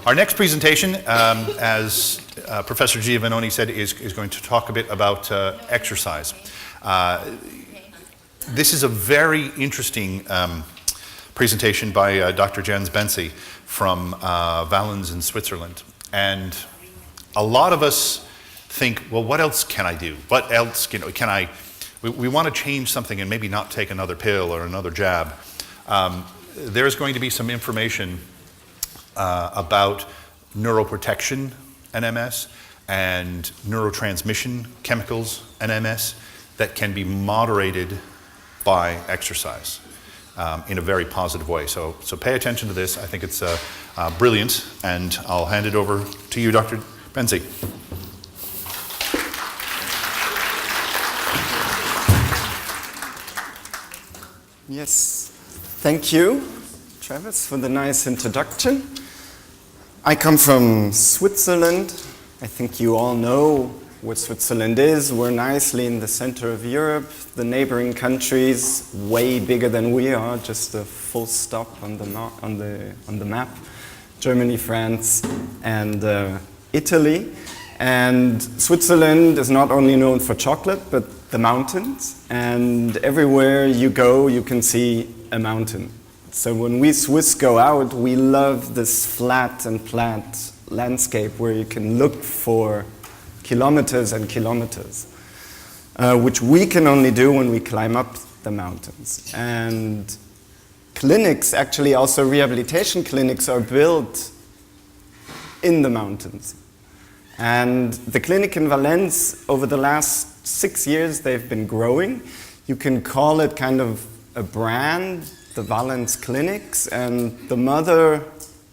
Our next presentation, as Professor Giovannoni said, is going to talk a bit about exercise. This is a very interesting presentation by Dr. Jens Bansi from Valens in Switzerland. And a lot of us think, well, what else can I do? What else can I, we want to change something and maybe not take another pill or another jab. There's going to be some information about neuroprotection and MS and neurotransmission chemicals and MS that can be moderated by exercise in a very positive way. So pay attention to this. I think it's brilliant, and I'll hand it over to you, Dr. Bansi. Yes, thank you, Travis, for the nice introduction. I come from Switzerland. I think you all know what Switzerland is. We're nicely in the center of Europe. The neighboring countries, way bigger than we are, just a full stop on the map. Germany, France, and Italy. And Switzerland is not only known for chocolate, but the mountains. And everywhere you go, you can see a mountain. So when we Swiss go out, we love this flat and flat landscape where you can look for kilometers and kilometers, which we can only do when we climb up the mountains. And clinics, actually also rehabilitation clinics, are built in the mountains. And the clinic in Valens, over the last 6 years, they've been growing. You can call it kind of a brand, the Valens clinics, and the mother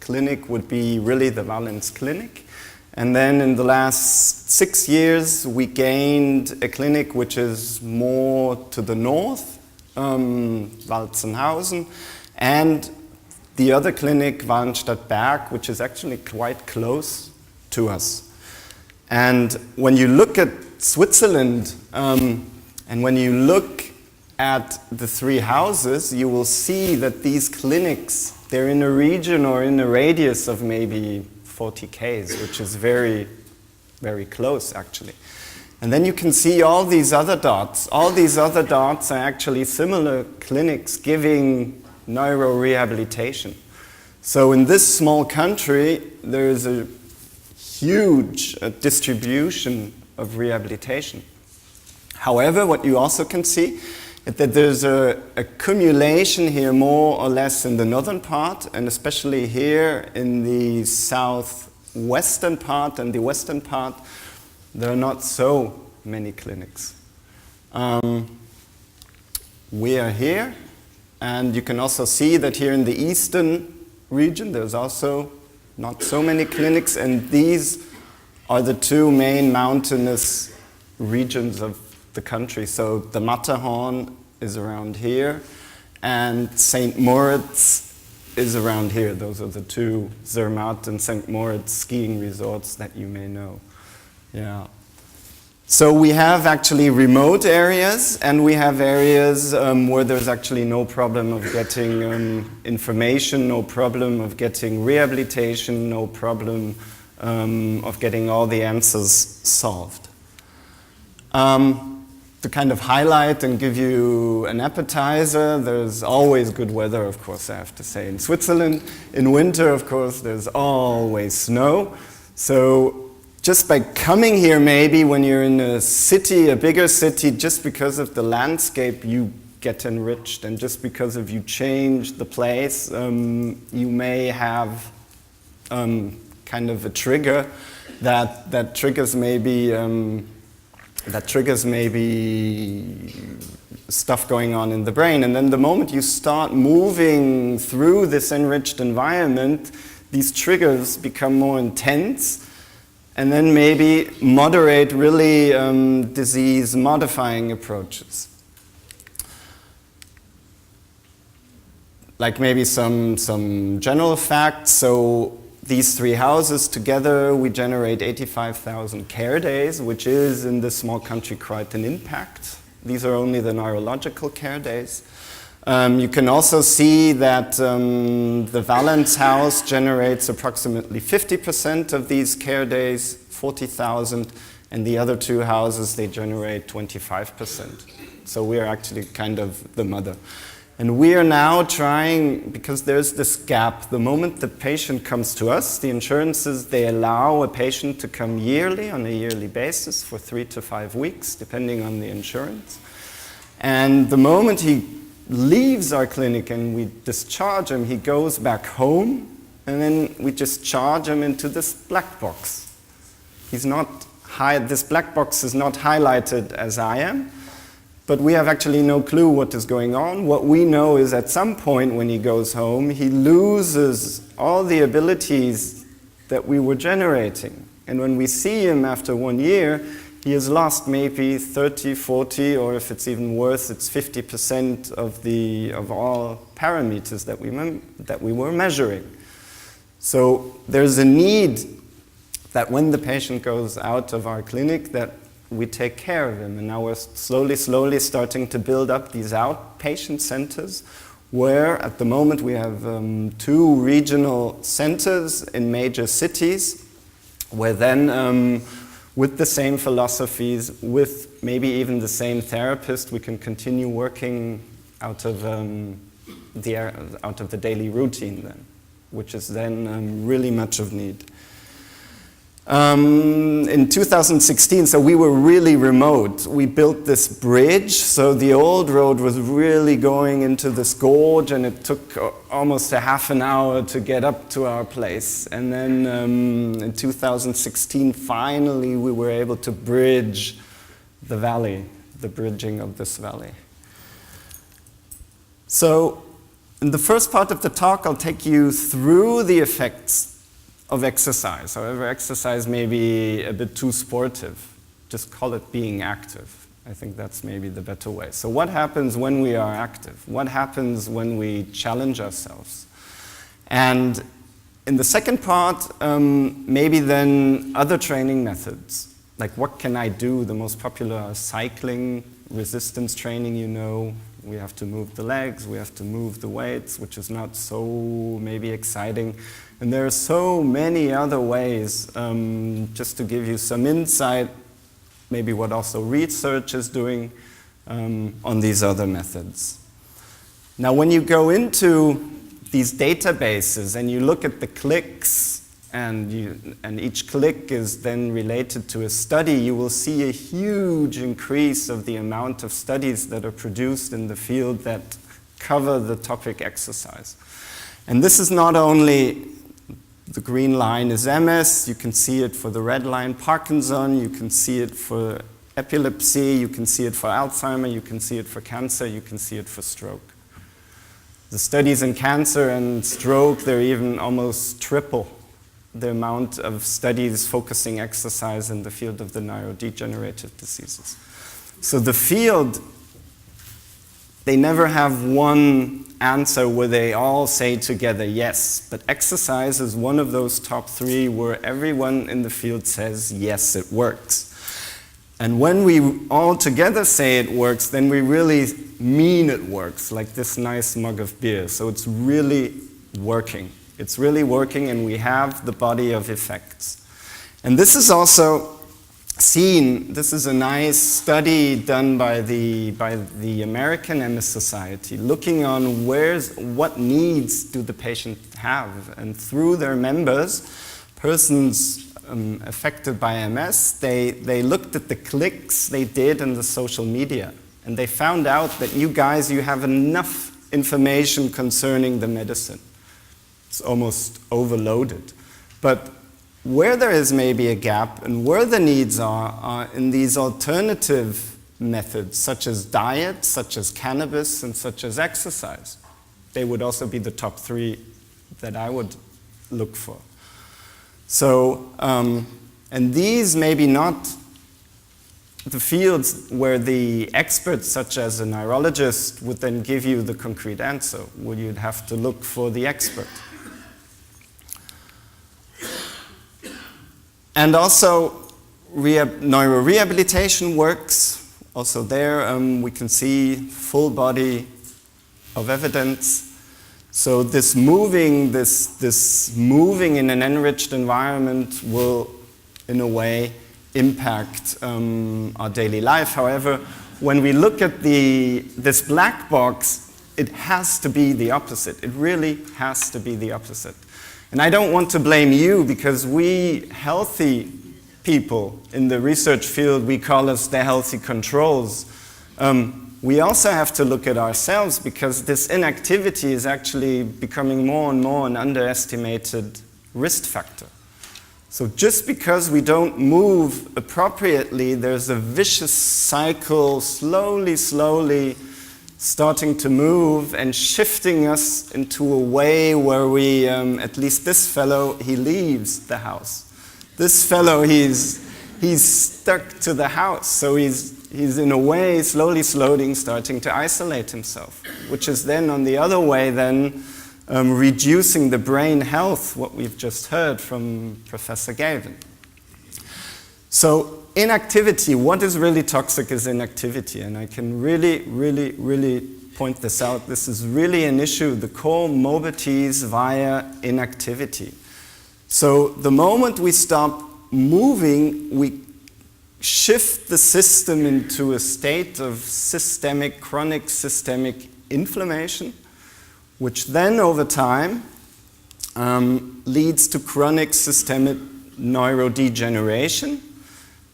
clinic would be really the Valens clinic. And then in the last 6 years, we gained a clinic which is more to the north, Walzenhausen, and the other clinic, Wallenstadtberg, which is actually quite close to us. And when you look at Switzerland, and when you look at the three houses, you will see that these clinics, they're in a region or in a radius of maybe 40 k's, which is very, very close actually. And then you can see all these other dots. All these other dots are actually similar clinics giving neurorehabilitation. So in this small country, there is a huge distribution of rehabilitation. However, what you also can see is that there's a accumulation here more or less in the northern part, and especially here in the southwestern part and the western part, there are not so many clinics. We are here, and you can also see that here in the eastern region there's also not so many clinics, and these are the two main mountainous regions of the country. So the Matterhorn is around here, and St. Moritz is around here. Those are the two Zermatt and St. Moritz skiing resorts that you may know. Yeah. So we have actually remote areas, and we have areas where there's actually no problem of getting information, no problem of getting rehabilitation, no problem of getting all the answers solved. To kind of highlight and give you an appetizer, there's always good weather, of course, I have to say. In Switzerland, in winter, of course, there's always snow. So just by coming here, maybe when you're in a city, a bigger city, just because of the landscape, you get enriched. And just because of you change the place, you may have kind of a trigger that triggers maybe stuff going on in the brain. And then the moment you start moving through this enriched environment, these triggers become more intense, and then maybe moderate really disease-modifying approaches. Like maybe some general facts. So these three houses together, we generate 85,000 care days, which is in this small country quite an impact. These are only the neurological care days. You can also see that the Valens house generates approximately 50% of these care days, 40,000, and the other two houses, they generate 25%. So we are actually kind of the mother. And we are now trying, because there's this gap, the moment the patient comes to us, the insurances, they allow a patient to come yearly, on a yearly basis, for 3 to 5 weeks, depending on the insurance. And the moment he leaves our clinic and we discharge him, he goes back home, and then we just charge him into this black box. This black box is not highlighted as I am, but we have actually no clue what is going on. What we know is at some point when he goes home, he loses all the abilities that we were generating. And when we see him after 1 year, he has lost maybe 30, 40, or if it's even worse, it's 50% of all parameters that we were measuring. So there's a need that when the patient goes out of our clinic, that we take care of him. And now we're slowly starting to build up these outpatient centers, where at the moment we have 2 regional centers in major cities, where then with the same philosophies, with maybe even the same therapist, we can continue working out of the daily routine then, which is then really much of need. In 2016, so we were really remote. We built this bridge, so the old road was really going into this gorge, and it took almost a half an hour to get up to our place. And then in 2016, finally, we were able to bridge the valley, the bridging of this valley. So in the first part of the talk, I'll take you through the effects of exercise. However, exercise may be a bit too sportive. Just call it being active. I think that's maybe the better way. So what happens when we are active? What happens when we challenge ourselves? And in the second part, maybe then other training methods. Like what can I do? The most popular are cycling, resistance training, you know. We have to move the legs, we have to move the weights, which is not so maybe exciting. And there are so many other ways, just to give you some insight, maybe what also research is doing on these other methods. Now, when you go into these databases and you look at the clicks, and each click is then related to a study, you will see a huge increase of the amount of studies that are produced in the field that cover the topic exercise. And this is not only, the green line is MS, you can see it for the red line Parkinson, you can see it for epilepsy, you can see it for Alzheimer, you can see it for cancer, you can see it for stroke. The studies in cancer and stroke, they're even almost triple the amount of studies focusing exercise in the field of the neurodegenerative diseases. So the field, they never have one answer where they all say together yes, but exercise is one of those top 3 where everyone in the field says yes, it works. And when we all together say it works, then we really mean it works, like this nice mug of beer. So it's really working. It's really working, and we have the body of effects. And this is also seen, this is a nice study done by the American MS Society, looking on what needs do the patient have. And through their members, persons affected by MS, they looked at the clicks they did in the social media. And they found out that you guys, you have enough information concerning the medicine. It's almost overloaded. But where there is maybe a gap and where the needs are in these alternative methods, such as diet, such as cannabis, and such as exercise. They would also be the top 3 that I would look for. So, and these maybe not the fields where the experts, such as a neurologist, would then give you the concrete answer, where you'd have to look for the expert. And also, neurorehabilitation works. Also there, we can see full body of evidence. So this moving in an enriched environment will, in a way, impact our daily life. However, when we look at this black box, it has to be the opposite. It really has to be the opposite. And I don't want to blame you, because we healthy people in the research field, we call us the healthy controls. We also have to look at ourselves, because this inactivity is actually becoming more and more an underestimated risk factor. So just because we don't move appropriately, there's a vicious cycle, slowly starting to move and shifting us into a way where we, at least this fellow, he leaves the house. This fellow, he's stuck to the house, so he's in a way slowly starting to isolate himself, which is then on the other way then reducing the brain health, what we've just heard from Professor Gavin. So inactivity, what is really toxic is inactivity, and I can really point this out. This is really an issue, the comorbidities via inactivity. So the moment we stop moving, we shift the system into a state of chronic systemic inflammation, which then over time leads to chronic systemic neurodegeneration,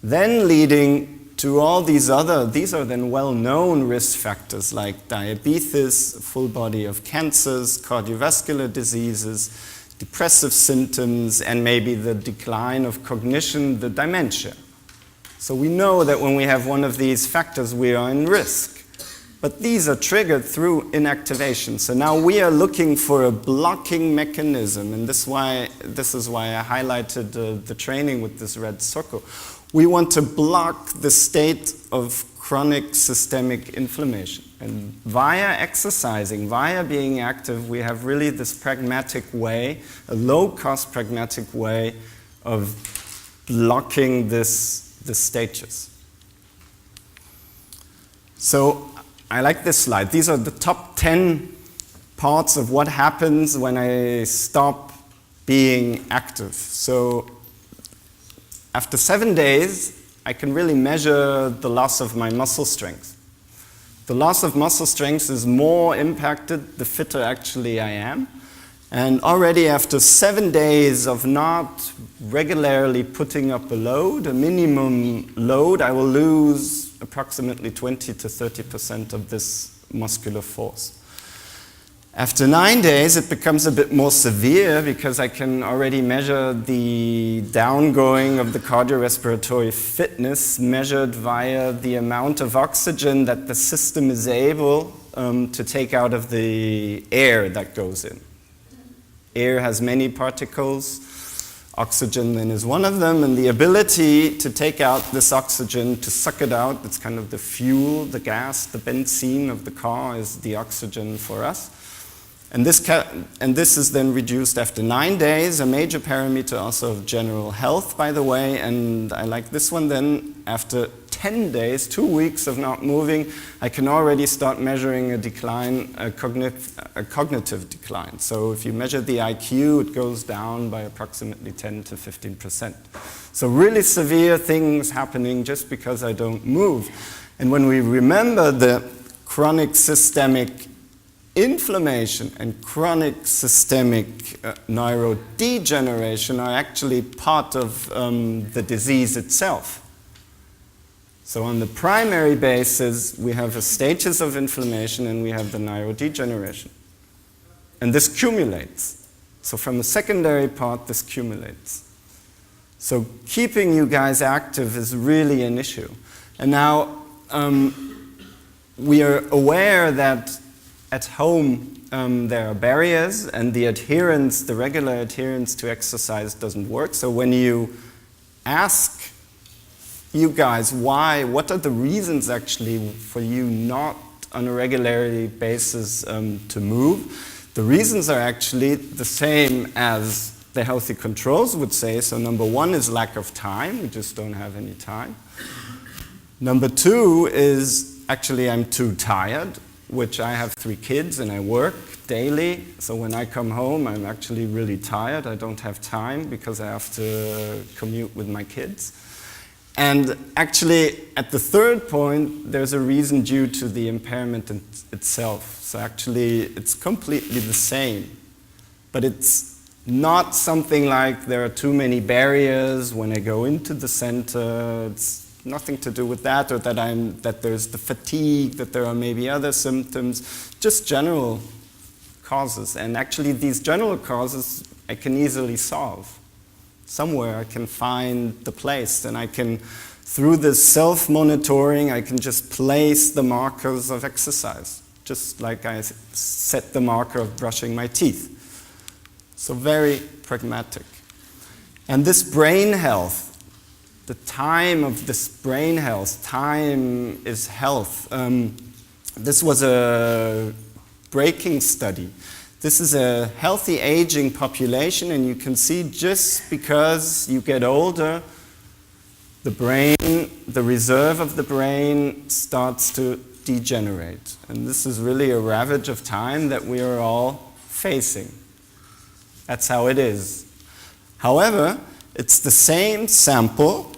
then leading to all these are then well-known risk factors like diabetes, full body of cancers, cardiovascular diseases, depressive symptoms, and maybe the decline of cognition, the dementia. So we know that when we have one of these factors, we are in risk. But these are triggered through inactivation. So now we are looking for a blocking mechanism, and this is why I highlighted the training with this red circle. We want to block the state of chronic systemic inflammation. And via exercising, via being active, we have really this pragmatic way, a low-cost pragmatic way of blocking the stages. So I like this slide. These are the top 10 parts of what happens when I stop being active. So after 7 days, I can really measure the loss of my muscle strength. The loss of muscle strength is more impacted the fitter actually I am. And already after 7 days of not regularly putting up a load, a minimum load, I will lose approximately 20 to 30% of this muscular force. After 9 days, it becomes a bit more severe because I can already measure the downgoing of the cardiorespiratory fitness measured via the amount of oxygen that the system is able to take out of the air that goes in. Air has many particles. Oxygen then is one of them, and the ability to take out this oxygen, to suck it out, it's kind of the fuel, the gas, the benzene of the car is the oxygen for us. And this is then reduced after 9 days, a major parameter also of general health, by the way, and I like this one then. After 10 days, 2 weeks of not moving, I can already start measuring a decline, a cognitive decline. So if you measure the IQ, it goes down by approximately 10 to 15%. So really severe things happening just because I don't move. And when we remember the chronic systemic inflammation and chronic systemic neurodegeneration are actually part of the disease itself. So on the primary basis, we have a stages of inflammation and we have the neurodegeneration. And this cumulates. So from the secondary part, this cumulates. So keeping you guys active is really an issue. And now we are aware that at home, there are barriers, and the regular adherence to exercise doesn't work. So when you ask you guys what are the reasons actually for you not on a regular basis to move, the reasons are actually the same as the healthy controls would say. So number one is lack of time. We just don't have any time. Number two is actually I'm too tired. which I have 3 kids and I work daily. So when I come home, I'm actually really tired. I don't have time because I have to commute with my kids. And actually, at the third point, there's a reason due to the impairment itself. So actually, it's completely the same. But it's not something like there are too many barriers when I go into the center. It's nothing to do with that, or that there's the fatigue, that there are maybe other symptoms, just general causes. And actually, these general causes I can easily solve. Somewhere I can find the place, and I can, through this self-monitoring, I can just place the markers of exercise, just like I set the marker of brushing my teeth. So very pragmatic. And this brain health, the time of this brain health, time is health. This was a breaking study. This is a healthy aging population, and you can see just because you get older, the brain, the reserve of the brain starts to degenerate. And this is really a ravage of time that we are all facing. That's how it is. However, it's the same sample.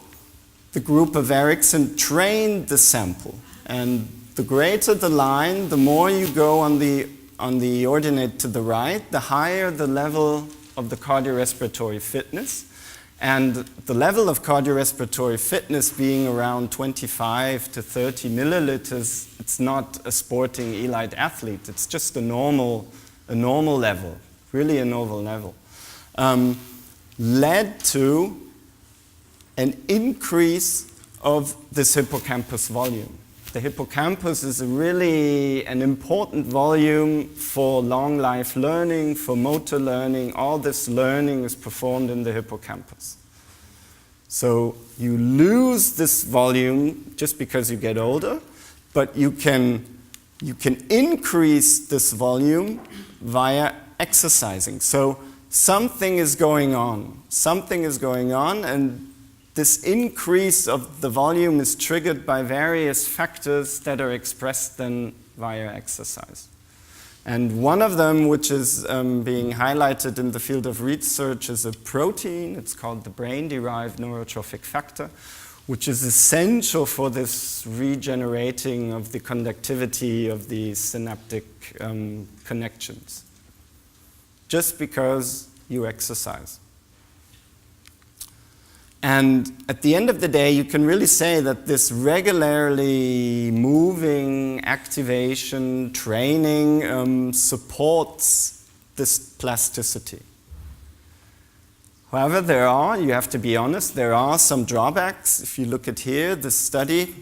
The group of Ericsson trained the sample. And the greater the line, the more you go on the ordinate to the right, the higher the level of the cardiorespiratory fitness. And the level of cardiorespiratory fitness being around 25 to 30 milliliters, it's not a sporting elite athlete. It's just a normal level, really a normal level, led to an increase of this hippocampus volume. The hippocampus is really an important volume for long life learning, for motor learning. All this learning is performed in the hippocampus. So you lose this volume just because you get older, but you can increase this volume via exercising. So something is going on. Something is going on, and this increase of the volume is triggered by various factors that are expressed then via exercise. And one of them, which is being highlighted in the field of research, is a protein. It's called the brain-derived neurotrophic factor, which is essential for this regenerating of the conductivity of the synaptic connections, just because you exercise. And at the end of the day, you can really say that this regularly moving activation, training supports this plasticity. However, you have to be honest, there are some drawbacks. If you look at here, this study,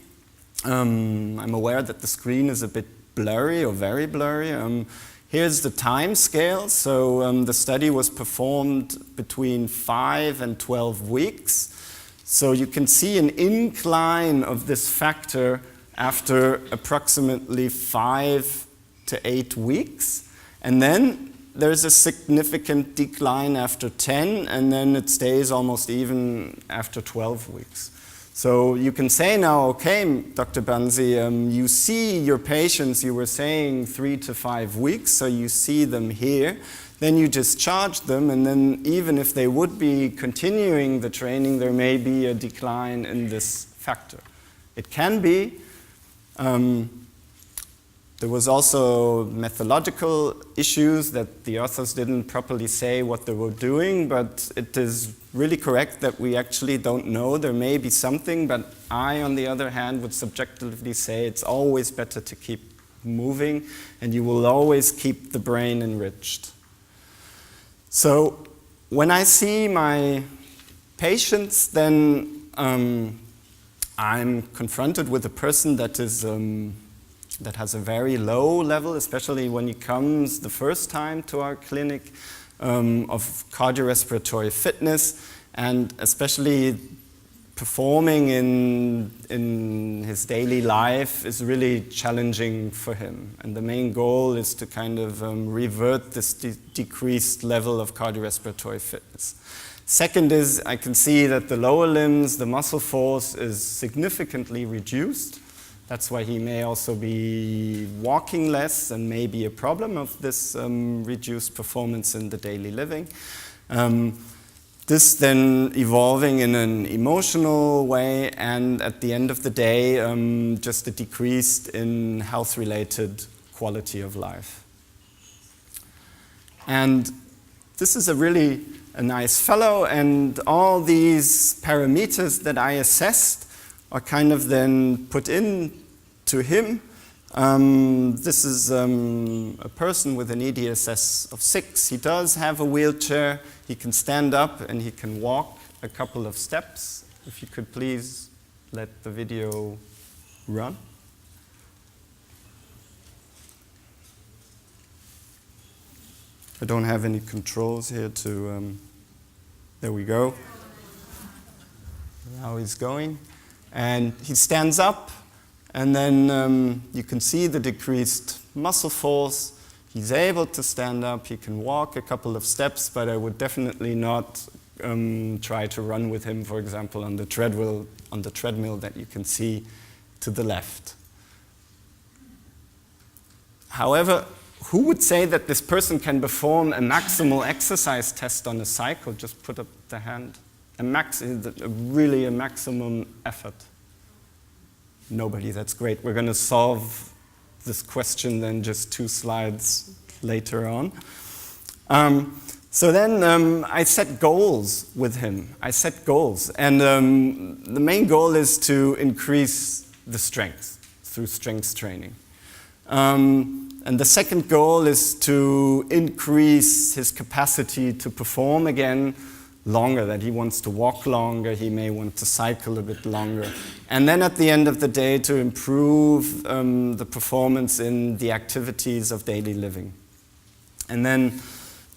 I'm aware that the screen is a bit blurry or very blurry. Here's the time scale. So the study was performed between 5 and 12 weeks. So you can see an incline of this factor after approximately 5 to 8 weeks. And then there's a significant decline after 10, and then it stays almost even after 12 weeks. So you can say now, okay, Dr. Bansi, you see your patients, you were saying 3 to 5 weeks, so you see them here. Then you discharge them, and then even if they would be continuing the training, there may be a decline in this factor. It can be. There was also methodological issues that the authors didn't properly say what they were doing, but it is really correct that we actually don't know. There may be something, but I, on the other hand, would subjectively say it's always better to keep moving, and you will always keep the brain enriched. So when I see my patients, then I'm confronted with a person that is that has a very low level, especially when he comes the first time to our clinic, of cardiorespiratory fitness, and especially performing in his daily life is really challenging for him. And the main goal is to kind of revert this decreased level of cardiorespiratory fitness. Second is, I can see that the lower limbs, the muscle force is significantly reduced. That's why he may also be walking less and may be a problem of this reduced performance in the daily living. This then evolving in an emotional way, and at the end of the day, just a decrease in health-related quality of life. And this is a nice fellow, and all these parameters that I assessed are kind of then put in to him. This is a person with an EDSS of 6. He does have a wheelchair. He can stand up and he can walk a couple of steps. If you could please let the video run. I don't have any controls here to, there we go. Now he's going. And he stands up, and then you can see the decreased muscle force. He's able to stand up, he can walk a couple of steps, but I would definitely not try to run with him, for example, on the treadmill that you can see to the left. However, who would say that this person can perform a maximal exercise test on a cycle? Just put up the hand. Really a maximum effort. Nobody, that's great. We're going to solve this question then just 2 slides later on. So then I set goals with him. I set goals. And the main goal is to increase the strength through strength training. And the second goal is to increase his capacity to perform again longer, that he wants to walk longer, he may want to cycle a bit longer. And then at the end of the day, to improve the performance in the activities of daily living. And then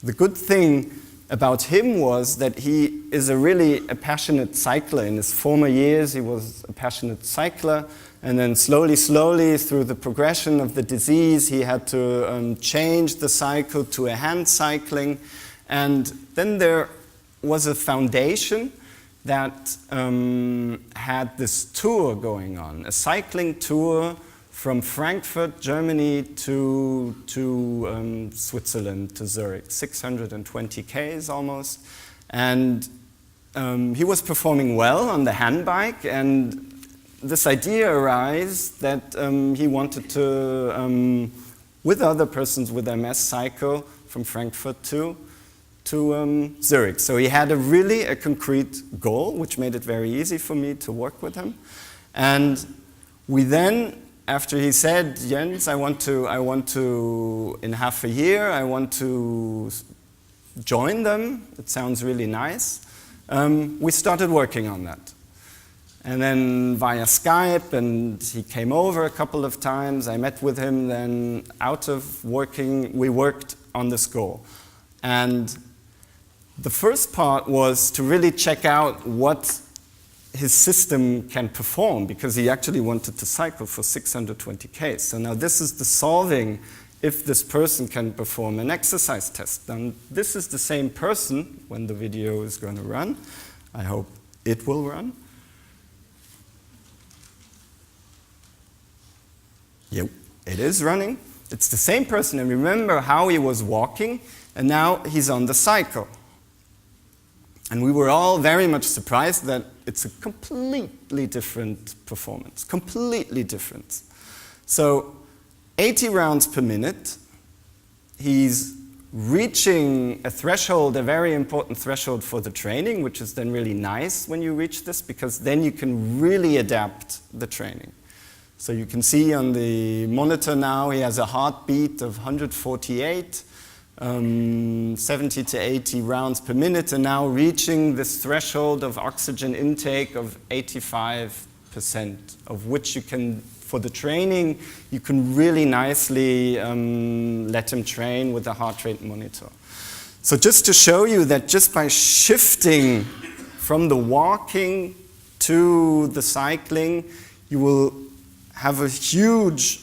the good thing about him was that he is a passionate cycler. In his former years, he was a passionate cycler. And then slowly, through the progression of the disease, he had to change the cycle to a hand cycling. And then there was a foundation that had this tour going on, a cycling tour from Frankfurt, Germany to Switzerland, to Zurich, 620 Ks almost. And he was performing well on the handbike, and this idea arose that he wanted to, with other persons with MS, cycle from Frankfurt to Zurich. So he had a concrete goal, which made it very easy for me to work with him. And we then, after he said, Jens, I want to, in half a year, I want to join them. It sounds really nice. We started working on that. And then via Skype, and he came over a couple of times. I met with him, then out of working, we worked on this goal. And the first part was to really check out what his system can perform, because he actually wanted to cycle for 620 Ks. So now this is the solving if this person can perform an exercise test. And this is the same person when the video is going to run. I hope it will run. Yep, it is running. It's the same person, and remember how he was walking, and now he's on the cycle. And we were all very much surprised that it's a completely different performance, completely different. So 80 rounds per minute, he's reaching a threshold, a very important threshold for the training, which is then really nice when you reach this, because then you can really adapt the training. So you can see on the monitor now, he has a heartbeat of 148, 70 to 80 rounds per minute, and now reaching this threshold of oxygen intake of 85%, of which you can, for the training, you can really nicely let him train with a heart rate monitor. So just to show you that just by shifting from the walking to the cycling, you will have a huge,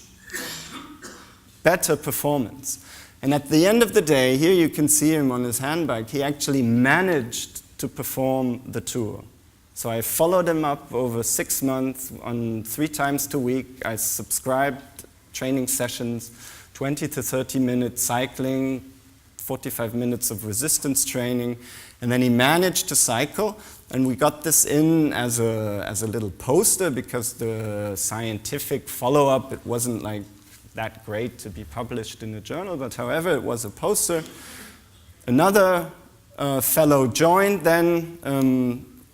better performance. And at the end of the day, here you can see him on his handbike, he actually managed to perform the tour. So I followed him up over 6 months on 3 times a week. I subscribed training sessions, 20 to 30 minutes cycling, 45 minutes of resistance training, and then he managed to cycle, and we got this in as a little poster because the scientific follow-up, it wasn't like that great to be published in a journal, but however, it was a poster. Another fellow joined then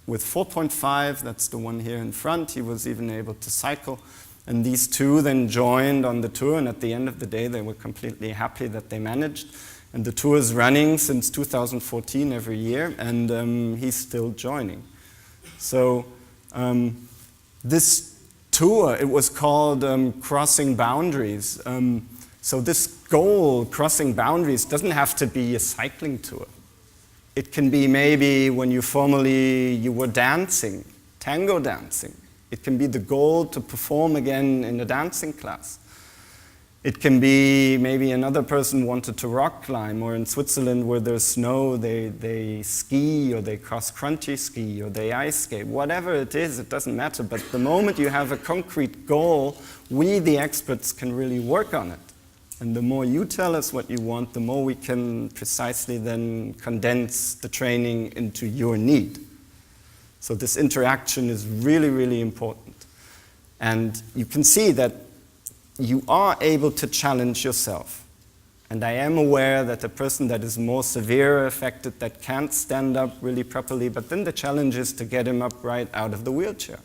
with 4.5, that's the one here in front. He was even able to cycle. And these two then joined on the tour, and at the end of the day, they were completely happy that they managed. And the tour is running since 2014 every year, and he's still joining. So this tour, it was called Crossing Boundaries. So this goal, Crossing Boundaries, doesn't have to be a cycling tour. It can be maybe when you were dancing, tango dancing. It can be the goal to perform again in a dancing class. It can be maybe another person wanted to rock climb, or in Switzerland where there's snow, they ski, or they cross-country ski, or they ice skate. Whatever it is, it doesn't matter. But the moment you have a concrete goal, we, the experts, can really work on it. And the more you tell us what you want, the more we can precisely then condense the training into your need. So this interaction is really, really important. And you can see that you are able to challenge yourself. And I am aware that a person that is more severe affected, that can't stand up really properly, but then the challenge is to get him up right out of the wheelchair.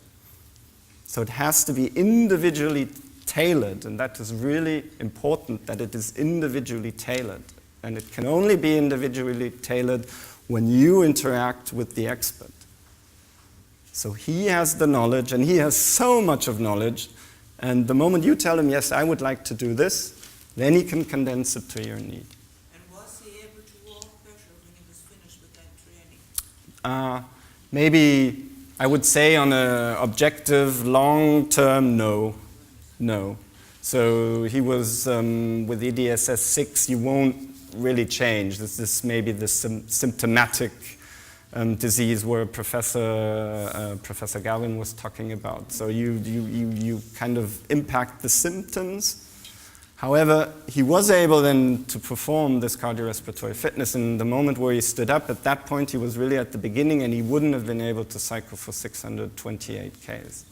So it has to be individually tailored, and that is really important, that it is individually tailored. And it can only be individually tailored when you interact with the expert. So he has the knowledge, and he has so much of knowledge, and the moment you tell him, yes, I would like to do this, then he can condense it to your need. And was he able to walk better when he was finished with that training? Maybe I would say on an objective, long-term, no. So he was with EDSS 6, you won't really change. This is maybe the symptomatic disease where Professor Galvin was talking about. So you kind of impact the symptoms. However, he was able then to perform this cardiorespiratory fitness in the moment where he stood up. At that point, he was really at the beginning, and he wouldn't have been able to cycle for 628 Ks.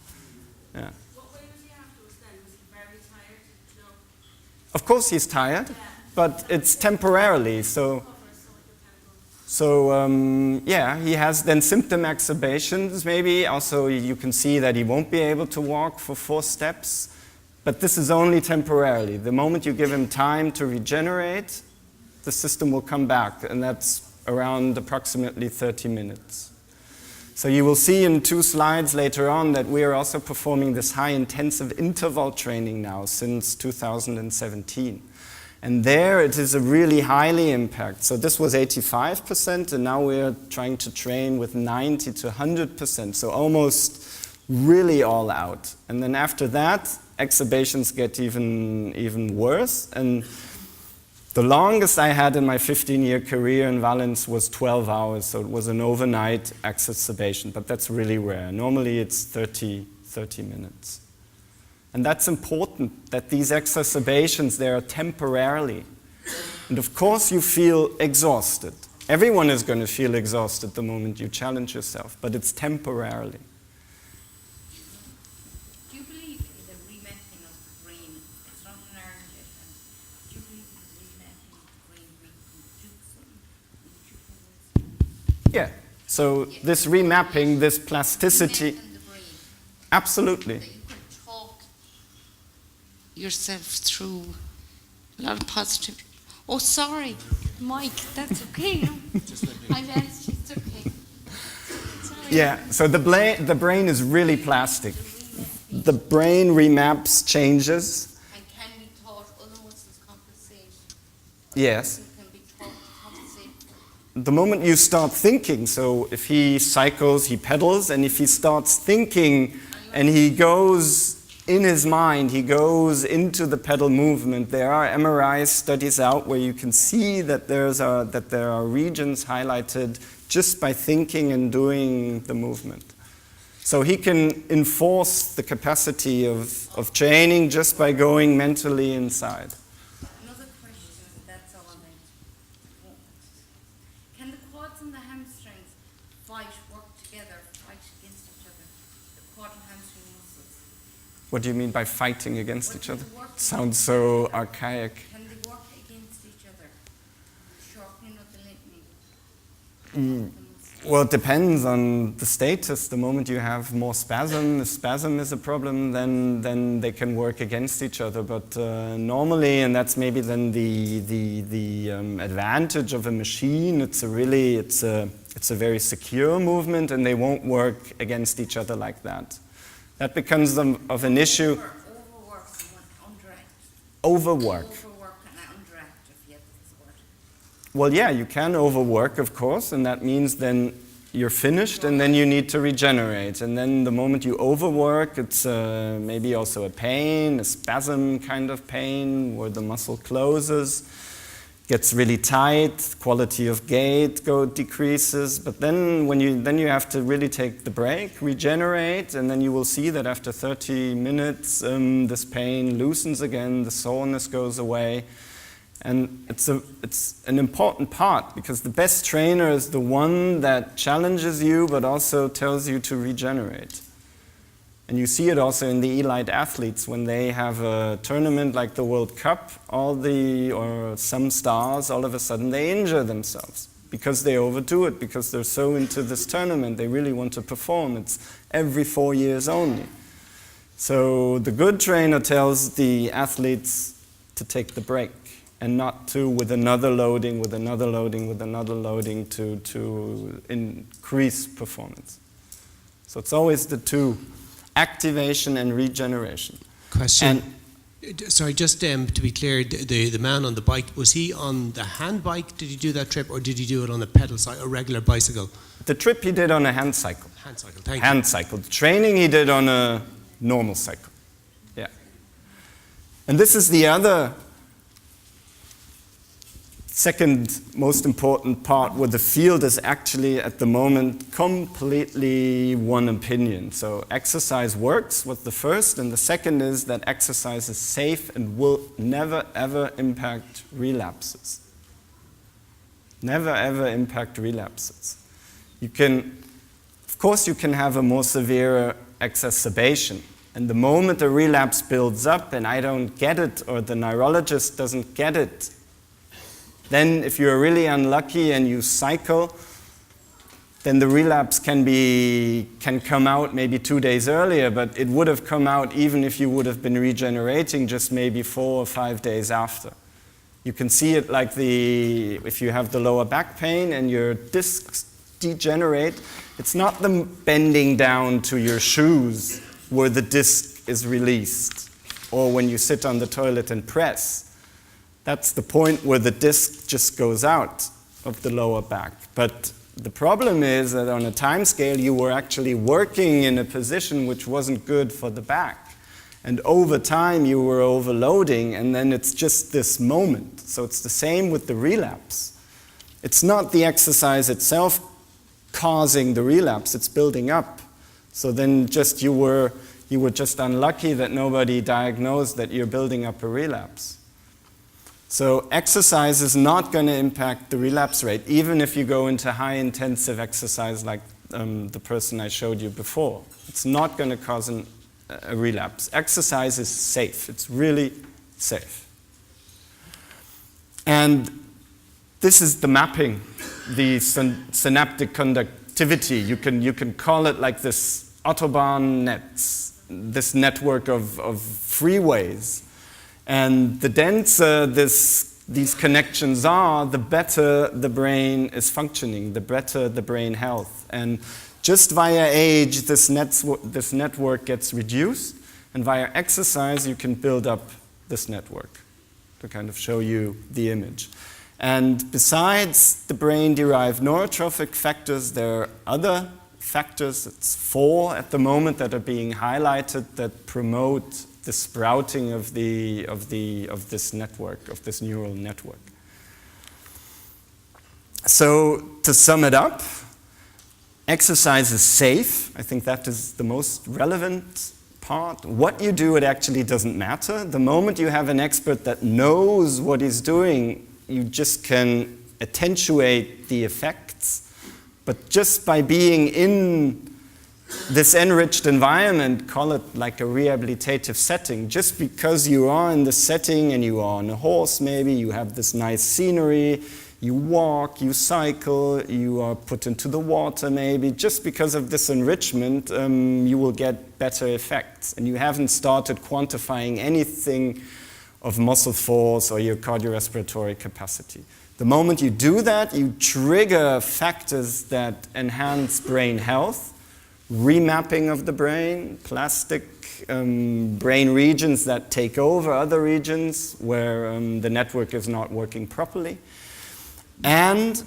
Yeah. What way was he afterwards then? Was he very tired? No. Of course he's tired, but it's temporarily. So yeah, he has then symptom exacerbations maybe. Also, you can see that he won't be able to walk for 4 steps. But this is only temporarily. The moment you give him time to regenerate, the system will come back, and that's around approximately 30 minutes. So you will see in 2 slides later on that we are also performing this high-intensive interval training now since 2017. And there it is a really highly impact. So this was 85%, and now we're trying to train with 90 to 100%, so almost really all out. And then after that, exacerbations get even worse. And the longest I had in my 15-year career in Valens was 12 hours, so it was an overnight exacerbation, but that's really rare. Normally it's 30 minutes. And that's important, that these exacerbations, they are temporarily. And of course you feel exhausted. Everyone is going to feel exhausted the moment you challenge yourself, but it's temporarily. Do you believe in the remapping of the brain? It's not an argument. Do you believe in the remapping of the brain where you can do something? Yeah, so this remapping, this plasticity, Remapping the brain, absolutely. that you can talk yourself through a lot of positive. Oh, sorry, Mike, that's okay. I've asked you, it's okay. Sorry. Yeah, so the brain is really plastic. The brain remaps changes. And can be taught other muscles compensate? Yes. It can be taught to compensate. The moment you start thinking, so if he cycles, he pedals, and if he starts thinking and he goes in his mind, he goes into the pedal movement, there are MRI studies out where you can see that there are regions highlighted just by thinking and doing the movement. So he can enforce the capacity of training just by going mentally inside. Another question, that's all I meant. Can the quads and the hamstrings work together, fight against each other? The quad and hamstring muscles. What do you mean by fighting against each other? Work Sounds so archaic. Can they work against each other? Shortening of the lengthening? Well, it depends on the status. The moment you have more spasm, if spasm is a problem, then they can work against each other. But normally, and that's maybe then the advantage of a machine, it's a very secure movement, and they won't work against each other like that. That becomes of an issue. Overwork and underact. Overwork. Overwork and underact, if you have this word. Well, yeah, you can overwork, of course, and that means then you're finished and then you need to regenerate. And then the moment you overwork, it's maybe also a pain, a spasm kind of pain, where the muscle closes, gets really tight, quality of gait decreases. But then you have to really take the break, regenerate, and then you will see that after 30 minutes, this pain loosens again, the soreness goes away. And it's an important part, because the best trainer is the one that challenges you but also tells you to regenerate. And you see it also in the elite athletes when they have a tournament like the World Cup, or some stars, all of a sudden they injure themselves because they overdo it, because they're so into this tournament, they really want to perform. It's every 4 years only. So the good trainer tells the athletes to take the break, and not to with another loading to increase performance. So it's always the two, activation and regeneration. Question. Sorry, just to be clear, the man on the bike, was he on the hand bike? Did he do that trip, or did he do it on a pedal cycle, a regular bicycle? The trip he did on a hand cycle. Hand cycle, thank you. Hand cycle. The training he did on a normal cycle. Yeah. And this is the other second most important part, where the field is actually at the moment completely one opinion. So exercise works was the first, and the second is that exercise is safe and will never ever impact relapses. Never ever impact relapses. Of course you can have a more severe exacerbation, and the moment a relapse builds up and I don't get it, or the neurologist doesn't get it, then if you're really unlucky and you cycle, then the relapse can come out maybe 2 days earlier, but it would have come out even if you would have been regenerating just maybe 4 or 5 days after. You can see it like if you have the lower back pain and your discs degenerate, it's not the bending down to your shoes where the disc is released, or when you sit on the toilet and press. That's the point where the disc just goes out of the lower back. But the problem is that on a time scale, you were actually working in a position which wasn't good for the back. And over time, you were overloading, and then it's just this moment. So it's the same with the relapse. It's not the exercise itself causing the relapse, it's building up. So then you were just unlucky that nobody diagnosed that you're building up a relapse. So exercise is not going to impact the relapse rate, even if you go into high-intensive exercise like the person I showed you before. It's not going to cause a relapse. Exercise is safe. It's really safe. And this is the mapping, the synaptic conductivity. You can call it like this Autobahn nets, this network of freeways. And the denser these connections are, the better the brain is functioning, the better the brain health. And just via age, this network gets reduced, and via exercise, you can build up this network to kind of show you the image. And besides the brain-derived neurotrophic factors, there are other factors, it's 4 at the moment, that are being highlighted that promote the sprouting of this network, of this neural network. So to sum it up, Exercise is safe. I think that is the most relevant part. What you do, it actually doesn't matter. The moment you have an expert that knows what he's doing, you just can attenuate the effects. But just by being in this enriched environment, call it like a rehabilitative setting, just because you are in the setting and you are on a horse maybe, you have this nice scenery, you walk, you cycle, you are put into the water maybe, just because of this enrichment, you will get better effects. And you haven't started quantifying anything of muscle force or your cardiorespiratory capacity. The moment you do that, you trigger factors that enhance brain health, remapping of the brain, plastic brain regions that take over other regions where the network is not working properly. And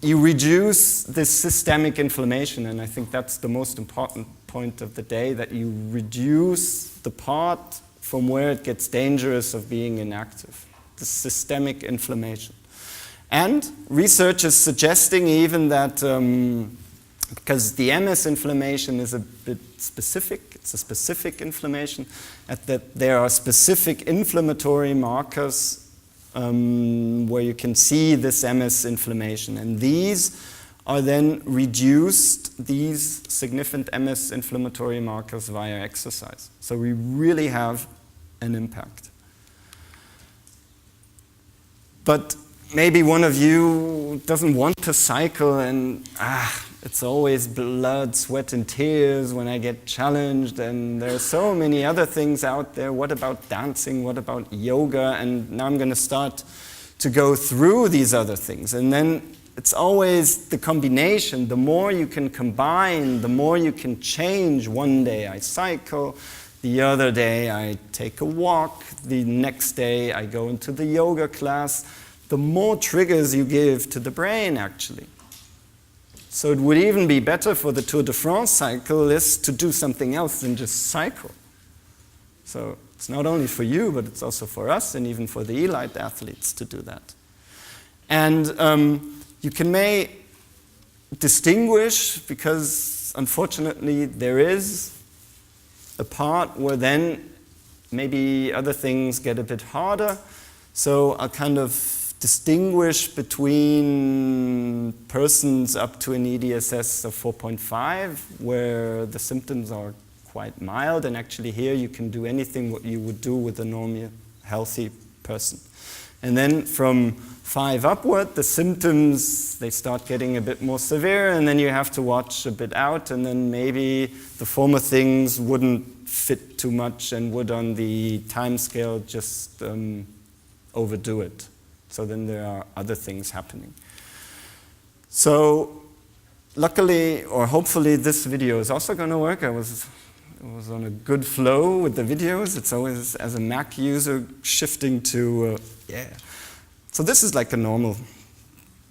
you reduce this systemic inflammation, and I think that's the most important point of the day, that you reduce the part from where it gets dangerous of being inactive, the systemic inflammation. And research is suggesting even that, because the MS inflammation is a bit specific, it's a specific inflammation, that there are specific inflammatory markers where you can see this MS inflammation. And these are then reduced, these significant MS inflammatory markers via exercise. So we really have an impact. But maybe one of you doesn't want to cycle and it's always blood, sweat, and tears when I get challenged, and there are so many other things out there. What about dancing? What about yoga? And now I'm going to start to go through these other things. And then it's always the combination. The more you can combine, the more you can change. One day I cycle, the other day I take a walk, the next day I go into the yoga class. The more triggers you give to the brain, actually. So it would even be better for the Tour de France cyclists to do something else than just cycle. So it's not only for you, but it's also for us and even for the elite athletes to do that. And you can distinguish, because unfortunately there is a part where then maybe other things get a bit harder. So I'll kind of distinguish between persons up to an EDSS of 4.5, where the symptoms are quite mild, and actually here you can do anything what you would do with a normal, healthy person. And then from 5 upward, the symptoms, they start getting a bit more severe, and then you have to watch a bit out, and then maybe the former things wouldn't fit too much and would on the time scale just overdo it. So then there are other things happening. So luckily, or hopefully, this video is also going to work. I was on a good flow with the videos. It's always, as a Mac user, shifting to, So this is like a normal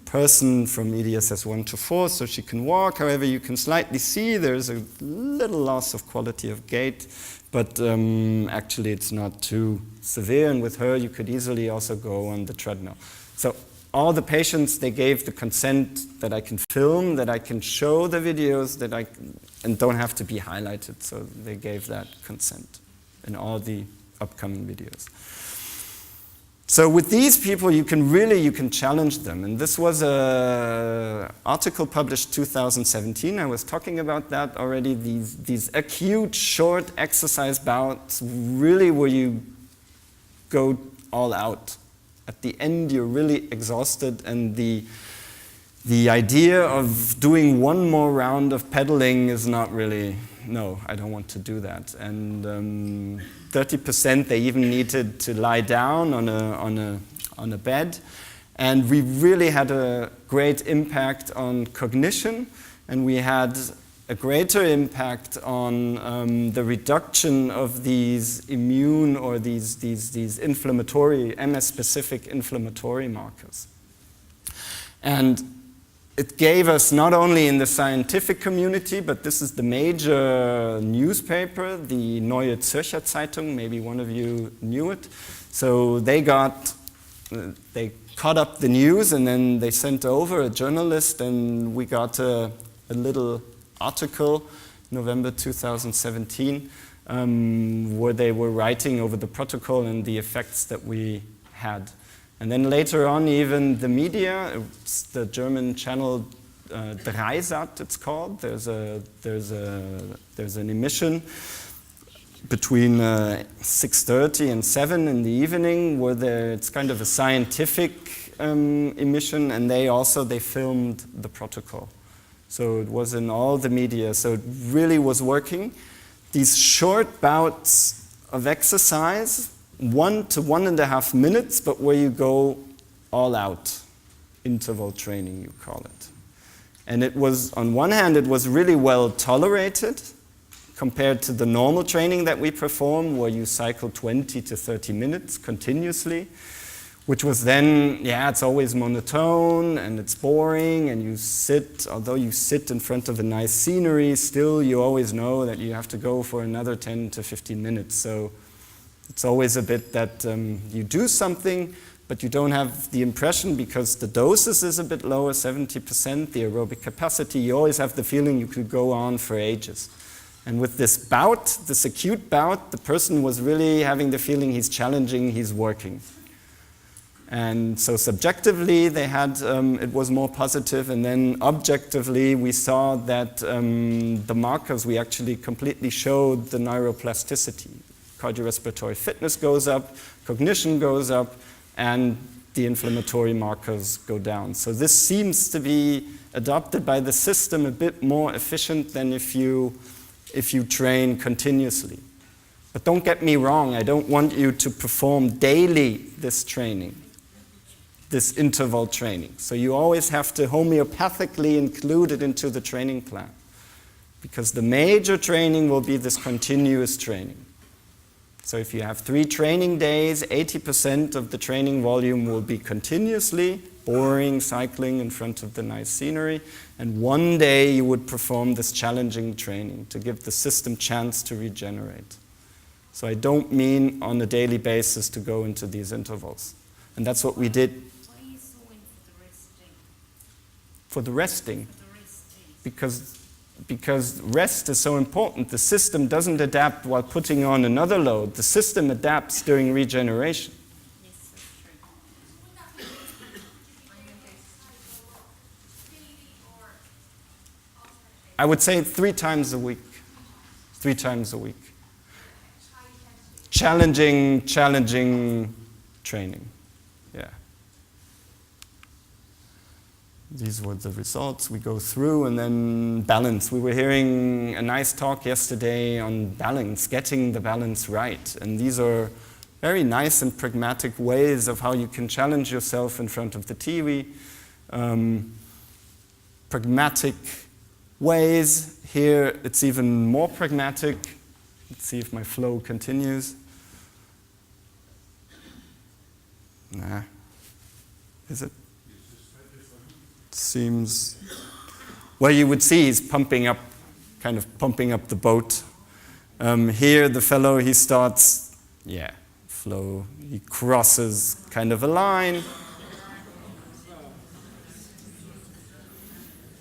person from EDSS 1 to 4, so she can walk. However, you can slightly see there's a little loss of quality of gait, but actually it's not too severe, and with her you could easily also go on the treadmill. So all the patients, they gave the consent that I can film, that I can show the videos, and don't have to be highlighted, so they gave that consent in all the upcoming videos. So with these people, you can challenge them. And this was an article published 2017. I was talking about that already. These acute, short exercise bouts, really where you go all out. At the end, you're really exhausted, and the idea of doing one more round of pedaling is not really, no, I don't want to do that. And 30%, they even needed to lie down on a bed. And we really had a great impact on cognition, and we had a greater impact on the reduction of these immune or these inflammatory, MS-specific inflammatory markers. And it gave us, not only in the scientific community, but this is the major newspaper, the Neue Zürcher Zeitung, maybe one of you knew it. So they caught up the news, and then they sent over a journalist, and we got a a little article, November 2017, where they were writing over the protocol and the effects that we had. And then later on, even the media, it's the German channel Dreisat, it's called. There's an emission between 6:30 and 7 in the evening, where it's kind of a scientific emission, and they filmed the protocol. So it was in all the media. So it really was working. These short bouts of exercise, 1 to 1.5 minutes, but where you go all out, interval training, you call it. And it was, on one hand, it was really well tolerated compared to the normal training that we perform, where you cycle 20 to 30 minutes continuously, which was then, it's always monotone and it's boring, and you sit, although you sit in front of a nice scenery, still you always know that you have to go for another 10 to 15 minutes. So it's always a bit that you do something, but you don't have the impression, because the doses is a bit lower, 70%, the aerobic capacity, you always have the feeling you could go on for ages. And with this bout, this acute bout, the person was really having the feeling he's challenging, he's working. And so subjectively, they had, it was more positive, and then objectively, we saw that the markers, we actually completely showed the neuroplasticity. Cardiorespiratory fitness goes up, cognition goes up, and the inflammatory markers go down. So this seems to be adopted by the system a bit more efficient than if you train continuously. But don't get me wrong, I don't want you to perform daily this training, this interval training. So you always have to homeopathically include it into the training plan, because the major training will be this continuous training. So if you have 3 training days, 80% of the training volume will be continuously boring, cycling in front of the nice scenery, and 1 day you would perform this challenging training to give the system chance to regenerate. So I don't mean on a daily basis to go into these intervals. And that's what we did. Why are you so in For the resting. for the resting? Because rest is so important. The system doesn't adapt while putting on another load. The system adapts during regeneration. Yes, that's true. I would say 3 times a week. 3 times a week. Challenging training. Yeah. These were the results we go through, and then balance. We were hearing a nice talk yesterday on balance, getting the balance right. And these are very nice and pragmatic ways of how you can challenge yourself in front of the TV. Pragmatic ways. Here it's even more pragmatic. Let's see if my flow continues. Nah. Is it? Seems, well, you would see he's pumping up the boat. Here the fellow, he starts, flow, he crosses kind of a line.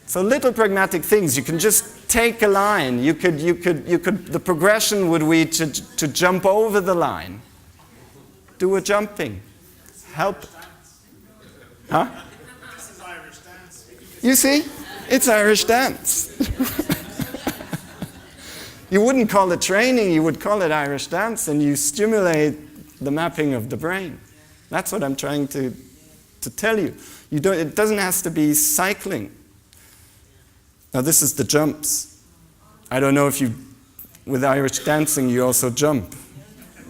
So little pragmatic things, you can just take a line. You could, the progression would be to jump over the line. Do a jumping. Help. Huh? You see? It's Irish dance. You wouldn't call it training, you would call it Irish dance, and you stimulate the mapping of the brain. That's what I'm trying to tell you. It doesn't have to be cycling. Now this is the jumps. I don't know if with Irish dancing you also jump.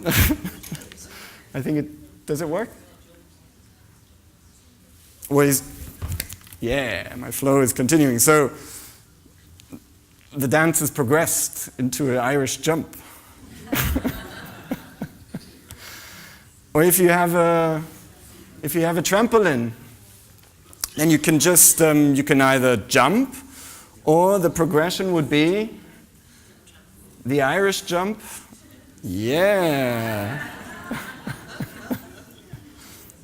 I think does it work? Well, my flow is continuing. So the dance has progressed into an Irish jump. Or if you have a trampoline, then you can just you can either jump, or the progression would be the Irish jump. Yeah.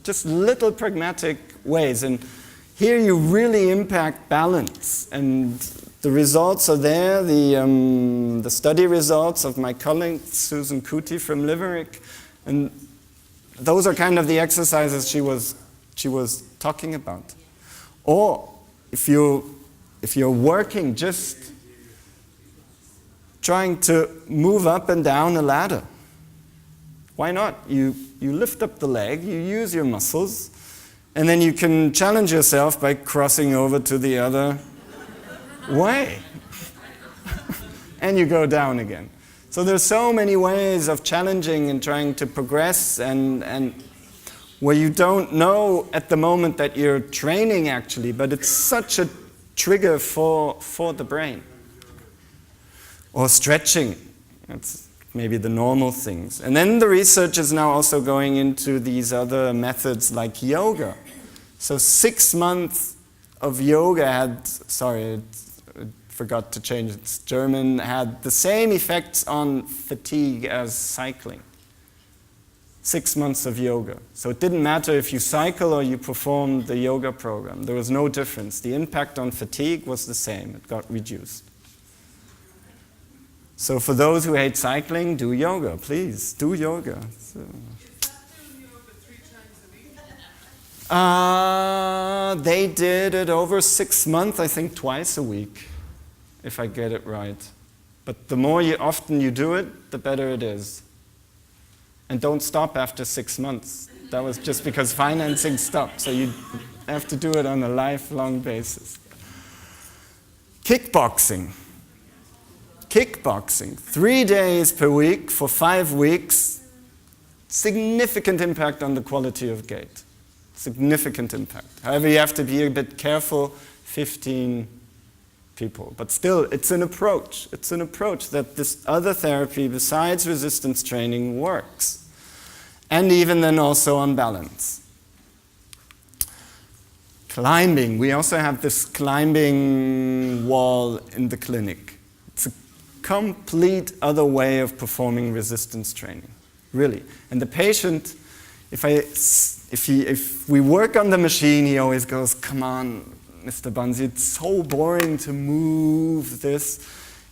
Just little pragmatic ways. And here you really impact balance and The results are there, the study results of my colleague Susan Cootie from Limerick, and those are kind of the exercises she was talking about. Or if you're working, just trying to move up and down a ladder. Why not? You lift up the leg, you use your muscles, and then you can challenge yourself by crossing over to the other way. And you go down again. So there's so many ways of challenging and trying to progress, and where you don't know at the moment that you're training actually, but it's such a trigger for the brain. Or stretching. That's maybe the normal things. And then the research is now also going into these other methods like yoga. So 6 months of yoga I forgot to change its German, had the same effects on fatigue as cycling. 6 months of yoga. So it didn't matter if you cycle or you performed the yoga program. There was no difference. The impact on fatigue was the same. It got reduced. So for those who hate cycling, do yoga, please. Do yoga. So. They did it over 6 months, I think twice a week, if I get it right. But the more often you do it, the better it is. And don't stop after 6 months. That was just because financing stopped, so you have to do it on a lifelong basis. Kickboxing. Kickboxing, 3 days per week for 5 weeks, significant impact on the quality of gait. Significant impact. However, you have to be a bit careful, 15 people. But still, it's an approach. It's an approach that this other therapy besides resistance training works. And even then also on balance. Climbing. We also have this climbing wall in the clinic. It's a complete other way of performing resistance training, really. And the patient, if we work on the machine, he always goes, "Come on, Mr. Bansi, it's so boring to move this."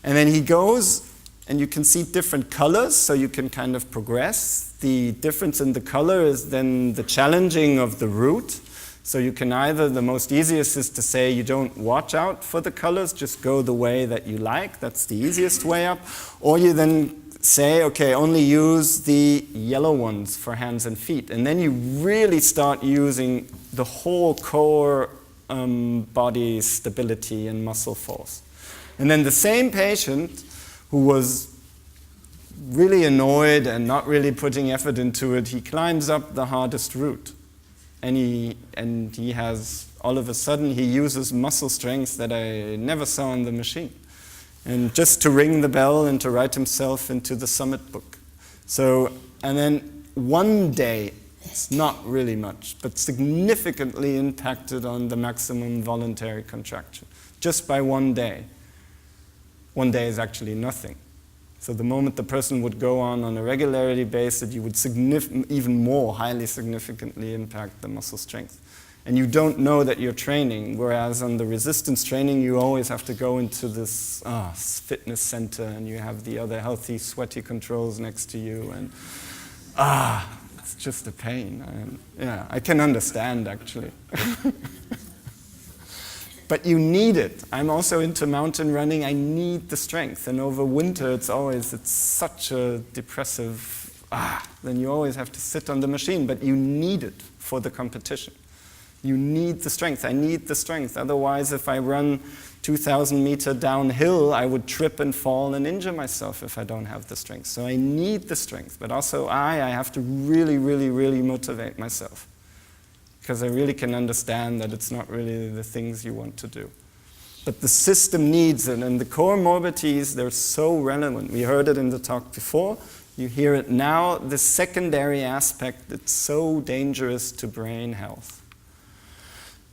And then he goes, and you can see different colors, so you can kind of progress. The difference in the color is then the challenging of the route. So you can either, the most easiest is to say you don't watch out for the colors, just go the way that you like. That's the easiest way up. Or you then say, okay, only use the yellow ones for hands and feet. And then you really start using the whole core body stability and muscle force. And then the same patient who was really annoyed and not really putting effort into it, he climbs up the hardest route. And he has, all of a sudden, he uses muscle strength that I never saw on the machine. And just to ring the bell and to write himself into the summit book. So, and then one day, it's not really much, but significantly impacted on the maximum voluntary contraction. Just by one day. One day is actually nothing. So the moment the person would go on a regularity basis, you would even more highly significantly impact the muscle strength. And you don't know that you're training, whereas on the resistance training, you always have to go into this fitness center, and you have the other healthy, sweaty controls next to you, and it's just a pain. I can understand, actually. But you need it. I'm also into mountain running. I need the strength. And over winter, it's such a depressive, then you always have to sit on the machine. But you need it for the competition. You need the strength. I need the strength. Otherwise, if I run 2,000 meter downhill, I would trip and fall and injure myself if I don't have the strength. So I need the strength. But also I have to really, really, really motivate myself. Because I really can understand that it's not really the things you want to do. But the system needs it, and the comorbidities, they're so relevant. We heard it in the talk before, you hear it now. The secondary aspect, it's so dangerous to brain health.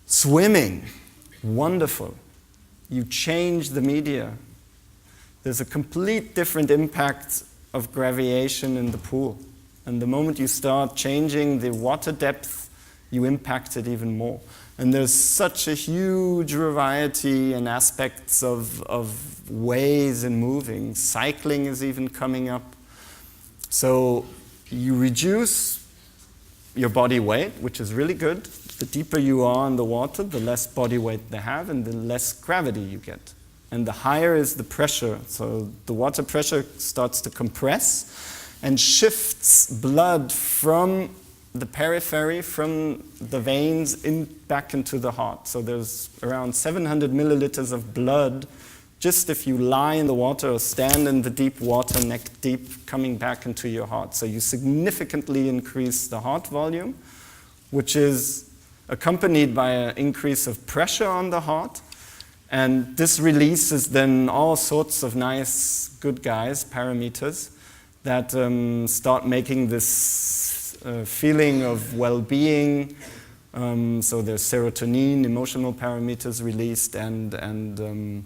Swimming, wonderful. You change the media. There's a complete different impact of gravitation in the pool. And the moment you start changing the water depth, you impact it even more. And there's such a huge variety and aspects of ways in moving. Cycling is even coming up. So you reduce your body weight, which is really good. The deeper you are in the water, the less body weight they have and the less gravity you get. And the higher is the pressure. So the water pressure starts to compress and shifts blood from the periphery, from the veins back into the heart. So there's around 700 milliliters of blood just if you lie in the water or stand in the deep water, neck deep, coming back into your heart. So you significantly increase the heart volume, which is accompanied by an increase of pressure on the heart. And this releases then all sorts of nice, good guys, parameters, that start making this feeling of well-being. So there's serotonin, emotional parameters released, and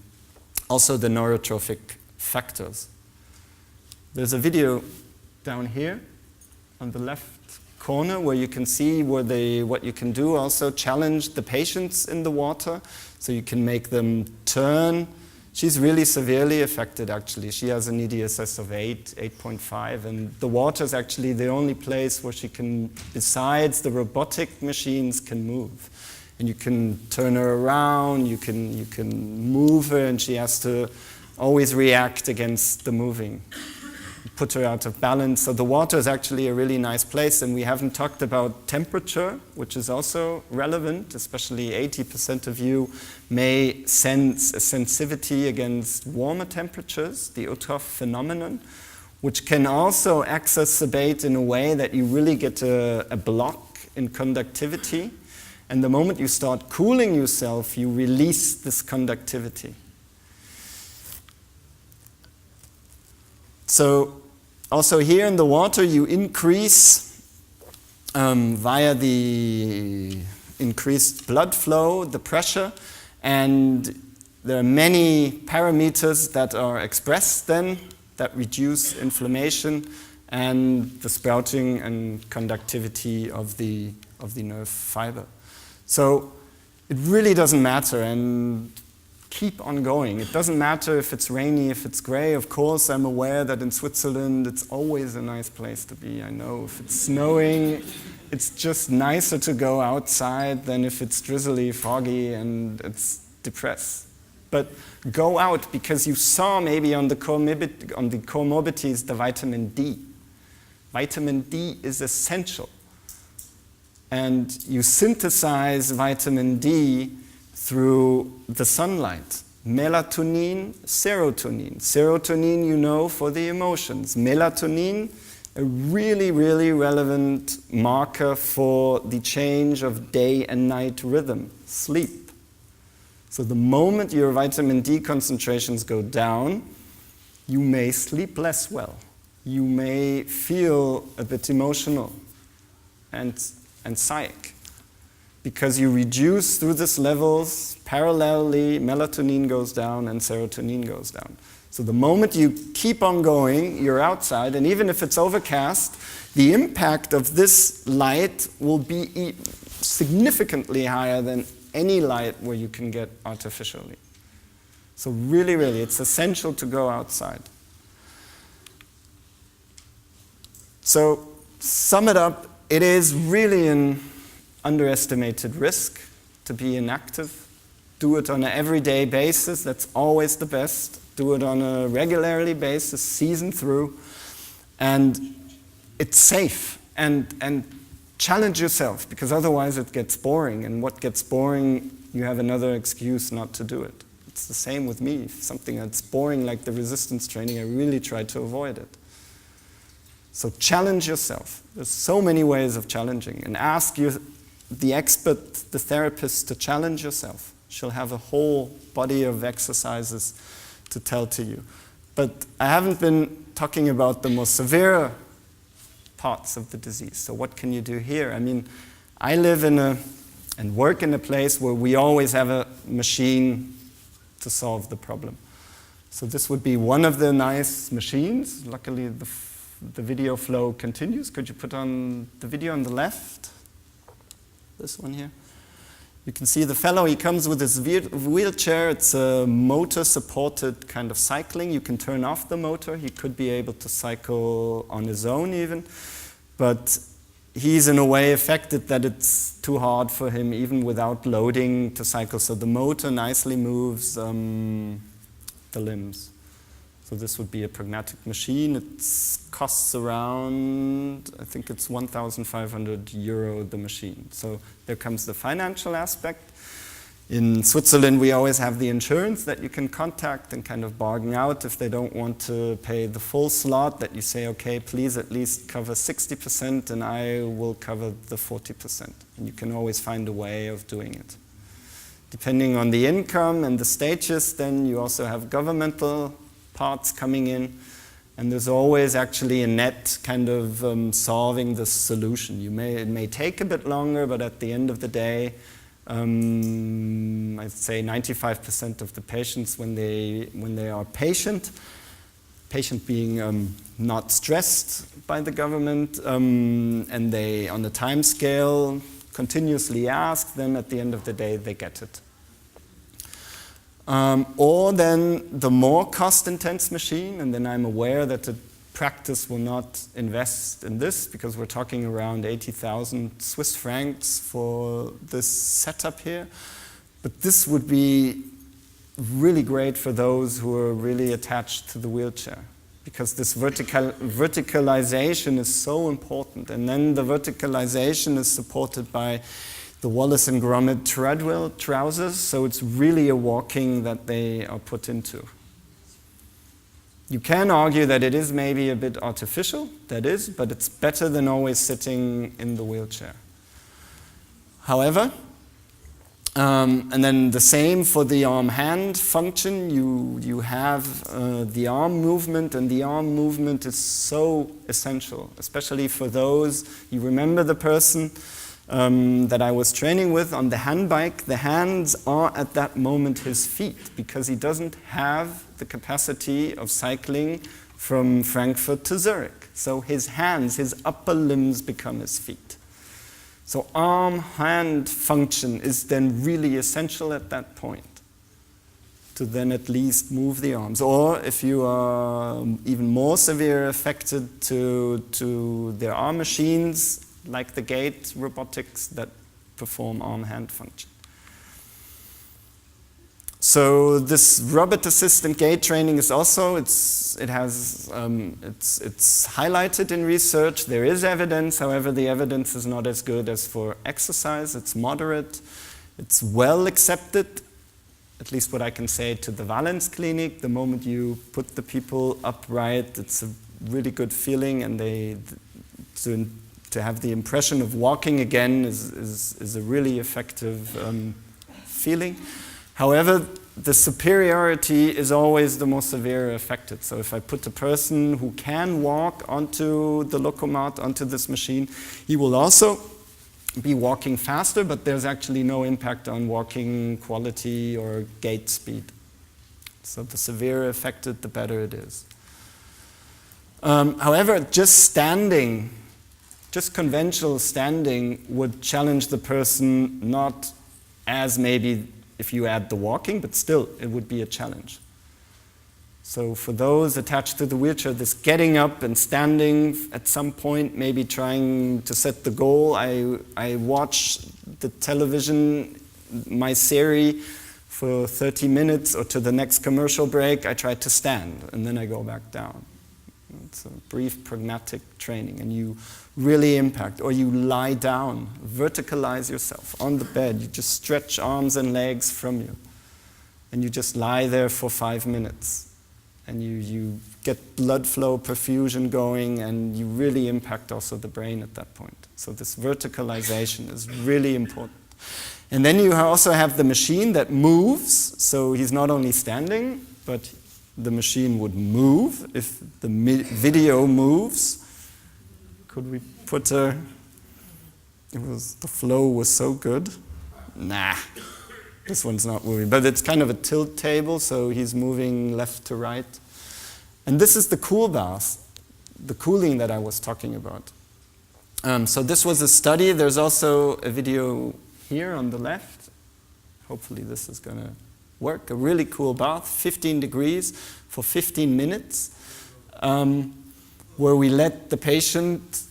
also the neurotrophic factors. There's a video down here on the left corner where you can see what you can do. Also challenge the patients in the water, so you can make them turn. She's really severely affected, actually. She has an EDSS of 8.5, and the water is actually the only place where she can, besides the robotic machines, can move. And you can turn her around, you can move her, and she has to always react against the moving. Put her out of balance. So the water is actually a really nice place, and we haven't talked about temperature, which is also relevant. Especially 80% of you may sense a sensitivity against warmer temperatures, the Uthoff phenomenon, which can also exacerbate in a way that you really get a block in conductivity. And the moment you start cooling yourself, you release this conductivity. So also here in the water, you increase via the increased blood flow, the pressure, and there are many parameters that are expressed then that reduce inflammation and the sprouting and conductivity of the nerve fiber. So it really doesn't matter, and keep on going. It doesn't matter if it's rainy, if it's gray. Of course, I'm aware that in Switzerland, it's always a nice place to be. I know if it's snowing, it's just nicer to go outside than if it's drizzly, foggy, and it's depressed. But go out, because you saw maybe on the comorbidities the vitamin D. Vitamin D is essential. And you synthesize vitamin D through the sunlight. Melatonin, serotonin. Serotonin, you know, for the emotions. Melatonin, a really, really relevant marker for the change of day and night rhythm, sleep. So the moment your vitamin D concentrations go down, you may sleep less well. You may feel a bit emotional and psych, because you reduce through these levels parallelly, melatonin goes down and serotonin goes down. So the moment you keep on going, you're outside, and even if it's overcast, the impact of this light will be significantly higher than any light where you can get artificially. So really, really, it's essential to go outside. So sum it up, it is really an underestimated risk to be inactive. Do it on an everyday basis, that's always the best. Do it on a regularly basis, season through. And it's safe. And challenge yourself, because otherwise it gets boring. And what gets boring, you have another excuse not to do it. It's the same with me. If something that's boring like the resistance training, I really try to avoid it. So challenge yourself. There's so many ways of challenging. And ask the expert, the therapist, to challenge yourself. She'll have a whole body of exercises to tell to you. But I haven't been talking about the most severe parts of the disease. So what can you do here? I mean, I live and work in a place where we always have a machine to solve the problem. So this would be one of the nice machines. Luckily, the video flow continues. Could you put on the video on the left? This one here. You can see the fellow, he comes with his wheelchair. It's a motor-supported kind of cycling. You can turn off the motor. He could be able to cycle on his own even. But he's in a way affected that it's too hard for him, even without loading, to cycle. So the motor nicely moves the limbs. So this would be a Pragmatic machine. It costs around, I think it's 1,500 euro the machine. So there comes the financial aspect. In Switzerland, we always have the insurance that you can contact and kind of bargain out if they don't want to pay the full slot, that you say, okay, please at least cover 60% and I will cover the 40%. And you can always find a way of doing it. Depending on the income and the status, then you also have governmental parts coming in, and there's always actually a net kind of solving the solution. It may take a bit longer, but at the end of the day, I'd say 95% of the patients, when they are patient being not stressed by the government, and they, on the time scale, continuously ask, then at the end of the day, they get it. Or then the more cost-intense machine, and then I'm aware that the practice will not invest in this because we're talking around 80,000 Swiss francs for this setup here. But this would be really great for those who are really attached to the wheelchair, because this verticalization is so important. And then the verticalization is supported by the Wallace and Gromit treadwheel trousers, so it's really a walking that they are put into. You can argue that it is maybe a bit artificial, that is, but it's better than always sitting in the wheelchair. However, and then the same for the arm-hand function. You have the arm movement, and the arm movement is so essential, especially for those, you remember the person that I was training with on the hand bike. The hands are at that moment his feet, because he doesn't have the capacity of cycling from Frankfurt to Zurich. So his hands, his upper limbs become his feet. So arm-hand function is then really essential at that point, to then at least move the arms. Or if you are even more severe affected there are machines like the gait robotics that perform arm-hand function. So this robot assistant gait training is also, it's highlighted in research. There is evidence, however, the evidence is not as good as for exercise. It's moderate, it's well accepted, at least what I can say to the Valens clinic. The moment you put the people upright, it's a really good feeling, and to have the impression of walking again is a really effective feeling. However, the superiority is always the most severe affected. So if I put a person who can walk onto the Lokomat, onto this machine, he will also be walking faster, but there's actually no impact on walking quality or gait speed. So the severe affected, the better it is. However, just conventional standing would challenge the person, not as maybe if you add the walking, but still it would be a challenge. So for those attached to the wheelchair, this getting up and standing at some point, maybe trying to set the goal. I watch the television, my series, for 30 minutes or to the next commercial break. I try to stand and then I go back down. It's a brief pragmatic training, and you really impact. Or you lie down, verticalize yourself on the bed. You just stretch arms and legs from you, and you just lie there for 5 minutes, and you get blood flow, perfusion going, and you really impact also the brain at that point. So this verticalization is really important. And then you also have the machine that moves, so he's not only standing, but the machine would move if the video moves. Could we put the flow was so good. Nah, this one's not moving, but it's kind of a tilt table, so he's moving left to right. And this is the cool bath, the cooling that I was talking about. So this was a study. There's also a video here on the left. Hopefully this is going to work. A really cool bath, 15 degrees for 15 minutes, where we let the patient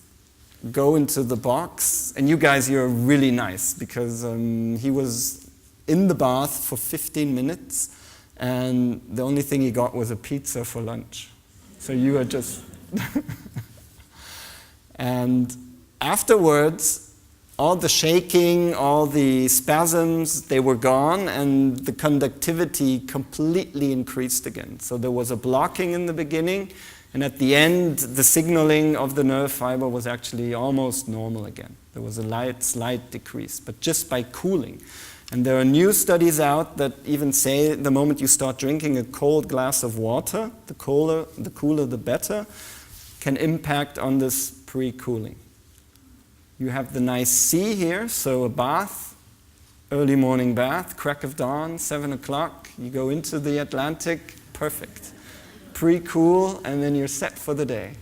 go into the box. And you guys, you're really nice, because he was in the bath for 15 minutes, and the only thing he got was a pizza for lunch. So you are just... And afterwards, all the shaking, all the spasms, they were gone, and the conductivity completely increased again. So there was a blocking in the beginning, and at the end, the signaling of the nerve fiber was actually almost normal again. There was a slight decrease, but just by cooling. And there are new studies out that even say the moment you start drinking a cold glass of water, the cooler the better, can impact on this pre-cooling. You have the nice sea here, so a bath, early morning bath, crack of dawn, 7 o'clock, you go into the Atlantic, perfect. Pre-cool, and then you're set for the day.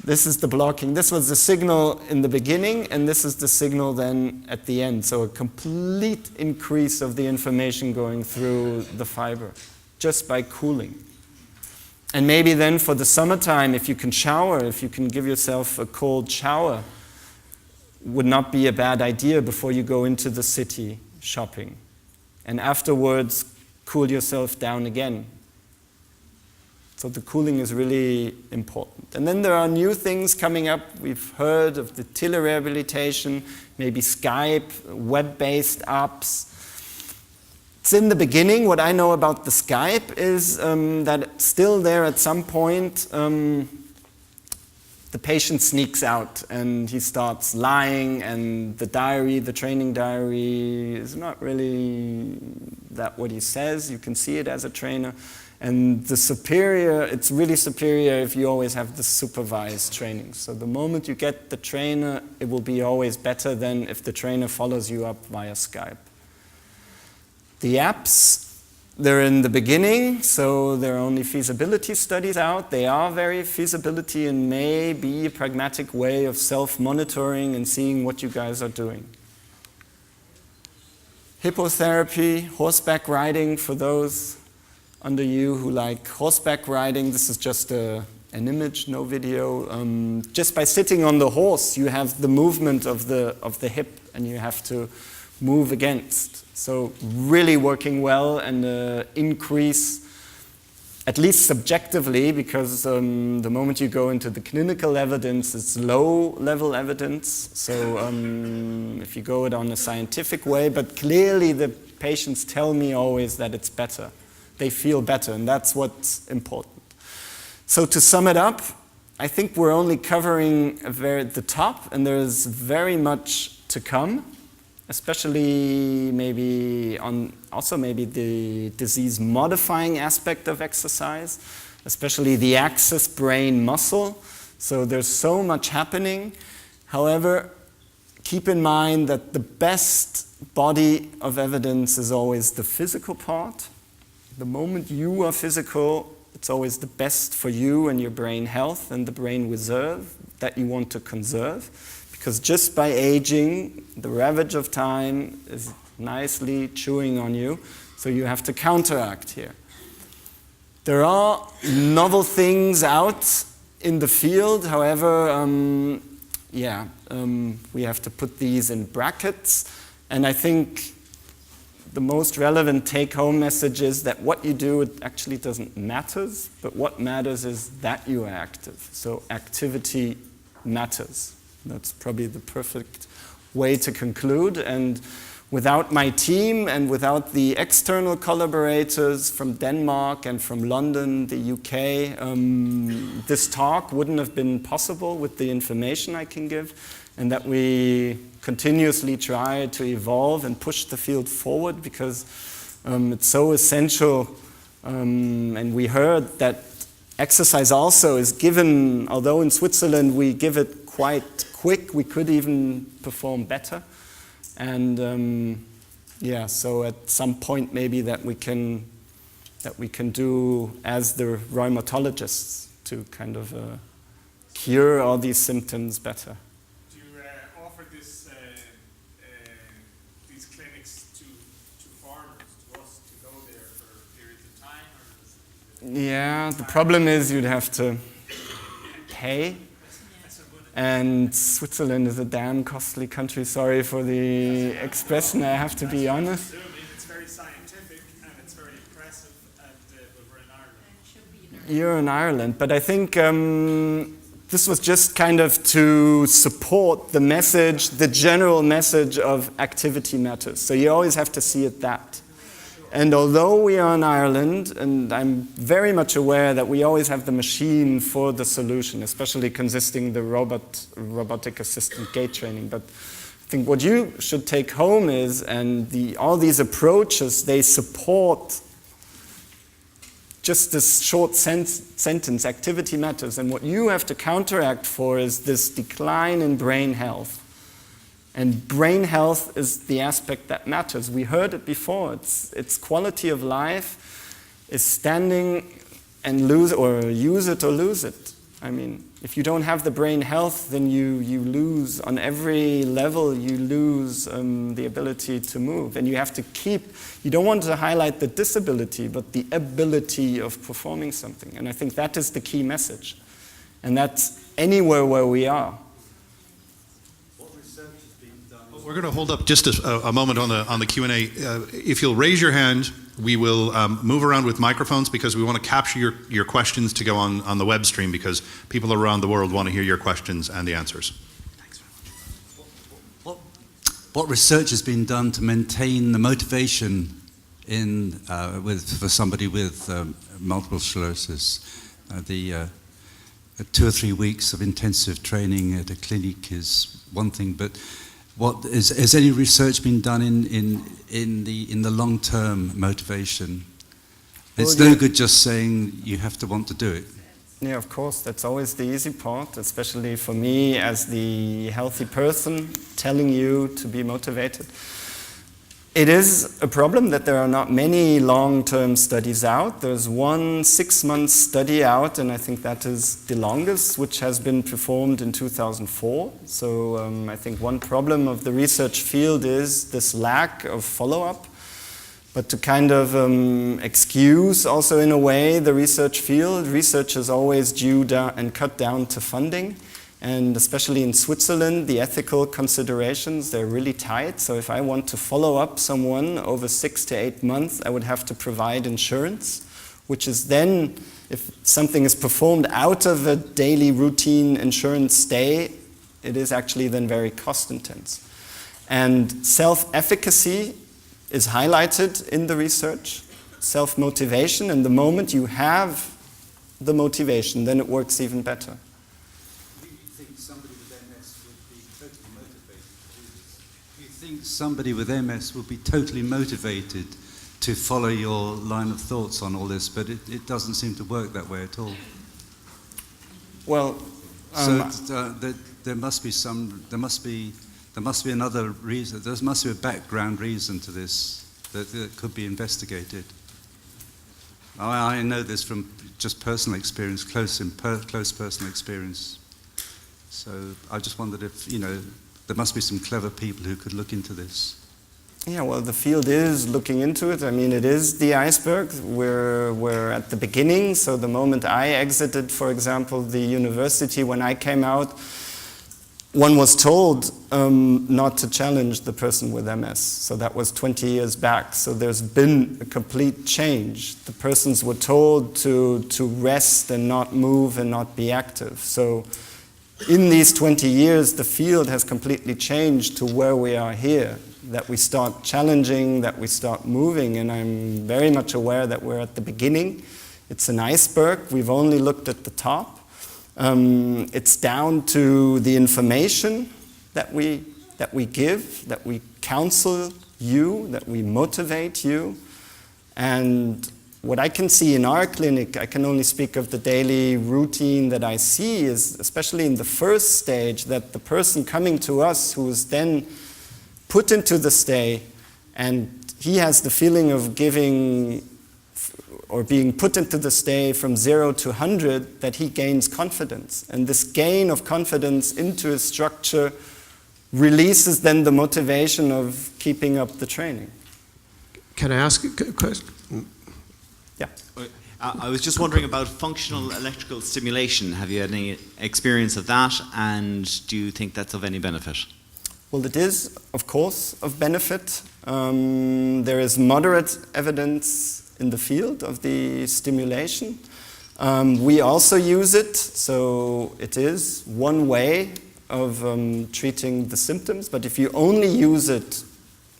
This is the blocking. This was the signal in the beginning, and this is the signal then at the end. So a complete increase of the information going through the fiber, just by cooling. And maybe then for the summertime, if you can shower, if you can give yourself a cold shower, would not be a bad idea before you go into the city shopping. And afterwards, cool yourself down again. So the cooling is really important. And then there are new things coming up. We've heard of the telerehabilitation, maybe Skype, web-based apps. It's in the beginning. What I know about the Skype is that it's still there at some point. The patient sneaks out and he starts lying, and the diary, the training diary, is not really that what he says. You can see it as a trainer. And the superior, it's really superior if you always have the supervised training. So the moment you get the trainer, it will be always better than if the trainer follows you up via Skype. The apps, they're in the beginning, so there are only feasibility studies out. They are very feasibility and may be a pragmatic way of self-monitoring and seeing what you guys are doing. Hippotherapy, horseback riding, for those under you who like horseback riding, this is just an image, no video. Just by sitting on the horse, you have the movement of the hip, and you have to move against. So really working well, and increase, at least subjectively, because the moment you go into the clinical evidence, it's low-level evidence. So if you go it on a scientific way, but clearly the patients tell me always that it's better. They feel better, and that's what's important. So to sum it up, I think we're only covering the top, and there's very much to come, especially maybe the disease-modifying aspect of exercise, especially the axis brain-muscle. So there's so much happening. However, keep in mind that the best body of evidence is always the physical part. The moment you are physical, it's always the best for you and your brain health and the brain reserve that you want to conserve. Because just by aging, the ravage of time is nicely chewing on you, so you have to counteract here. There are novel things out in the field, however, we have to put these in brackets, and I think the most relevant take-home message is that what you do, it actually doesn't matter, but what matters is that you are active. So activity matters. That's probably the perfect way to conclude. And without my team and without the external collaborators from Denmark and from London, the UK, this talk wouldn't have been possible with the information I can give, and that we continuously try to evolve and push the field forward, because it's so essential. And we heard that exercise also is given, although in Switzerland we give it quite quick, we could even perform better. And so at some point maybe that we can do as the rheumatologists to kind of cure all these symptoms better. Do you offer these clinics Yeah, the problem is you'd have to pay. And Switzerland is a damn costly country. Sorry for the expression, I have to be honest. It's very scientific and it's very impressive, but we're in Ireland. And it should be in Ireland. You're in Ireland, but I think this was just kind of to support the message, the general message of activity matters. So you always have to see it that. And although we are in Ireland, and I'm very much aware that we always have the machine for the solution, especially consisting the robotic assistant gait training. But I think what you should take home is, and all these approaches, they support just this short sentence, activity matters. And what you have to counteract for is this decline in brain health. And brain health is the aspect that matters. We heard it before. It's quality of life is standing and use it or lose it. I mean, if you don't have the brain health, then you lose on every level. You lose the ability to move, and you have to you don't want to highlight the disability, but the ability of performing something. And I think that is the key message, and that's anywhere where we are. We're going to hold up just a moment on the Q&A. If you'll raise your hand, we will move around with microphones because we want to capture your questions to go on the web stream because people around the world want to hear your questions and the answers. Thanks very much. What research has been done to maintain the motivation for somebody with multiple sclerosis? 2 or 3 weeks of intensive training at a clinic is one thing, but has any research been done in the long-term motivation? It's no good just saying you have to want to do it. Yeah, of course, that's always the easy part, especially for me as the healthy person telling you to be motivated. It is a problem that there are not many long-term studies out. There's one 6-month study out, and I think that is the longest, which has been performed in 2004. So I think one problem of the research field is this lack of follow-up. But to kind of excuse also in a way the research field, research is always due and cut down to funding. And especially in Switzerland, the ethical considerations, they're really tight. So if I want to follow up someone over 6 to 8 months, I would have to provide insurance, which is then, if something is performed out of a daily routine insurance stay, it is actually then very cost intense. And self-efficacy is highlighted in the research, self-motivation, and the moment you have the motivation, then it works even better. Somebody with MS would be totally motivated to follow your line of thoughts on all this, but it doesn't seem to work that way at all. Well, there must be another reason. There must be a background reason to this that could be investigated. I know this from just personal experience, close personal experience. So I just wondered if there must be some clever people who could look into this. Yeah, well, the field is looking into it. I mean, it is the iceberg. We're at the beginning. So the moment I exited, for example, the university, when I came out, one was told not to challenge the person with MS. So that was 20 years back. So there's been a complete change. The persons were told to rest and not move and not be active. So in these 20 years, the field has completely changed to where we are here, that we start challenging, that we start moving, and I'm very much aware that we're at the beginning. It's an iceberg. We've only looked at the top. It's down to the information that we give, that we counsel you, that we motivate you, and what I can see in our clinic, I can only speak of the daily routine that I see, is especially in the first stage, that the person coming to us who is then put into the stay and he has the feeling of giving or being put into the stay from 0 to 100, that he gains confidence. And this gain of confidence into his structure releases then the motivation of keeping up the training. Can I ask a question? Yeah. I was just wondering about functional electrical stimulation. Have you had any experience of that, and do you think that's of any benefit? Well, it is, of course, of benefit. There is moderate evidence in the field of the stimulation. We also use it, so it is one way of treating the symptoms. But if you only use it,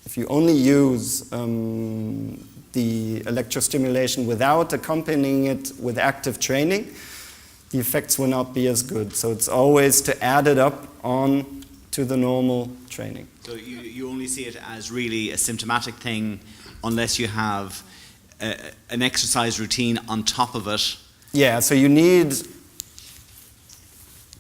if you only use the electrostimulation without accompanying it with active training, the effects will not be as good. So it's always to add it up on to the normal training. So you only see it as really a symptomatic thing unless you have an exercise routine on top of it. Yeah, so you need,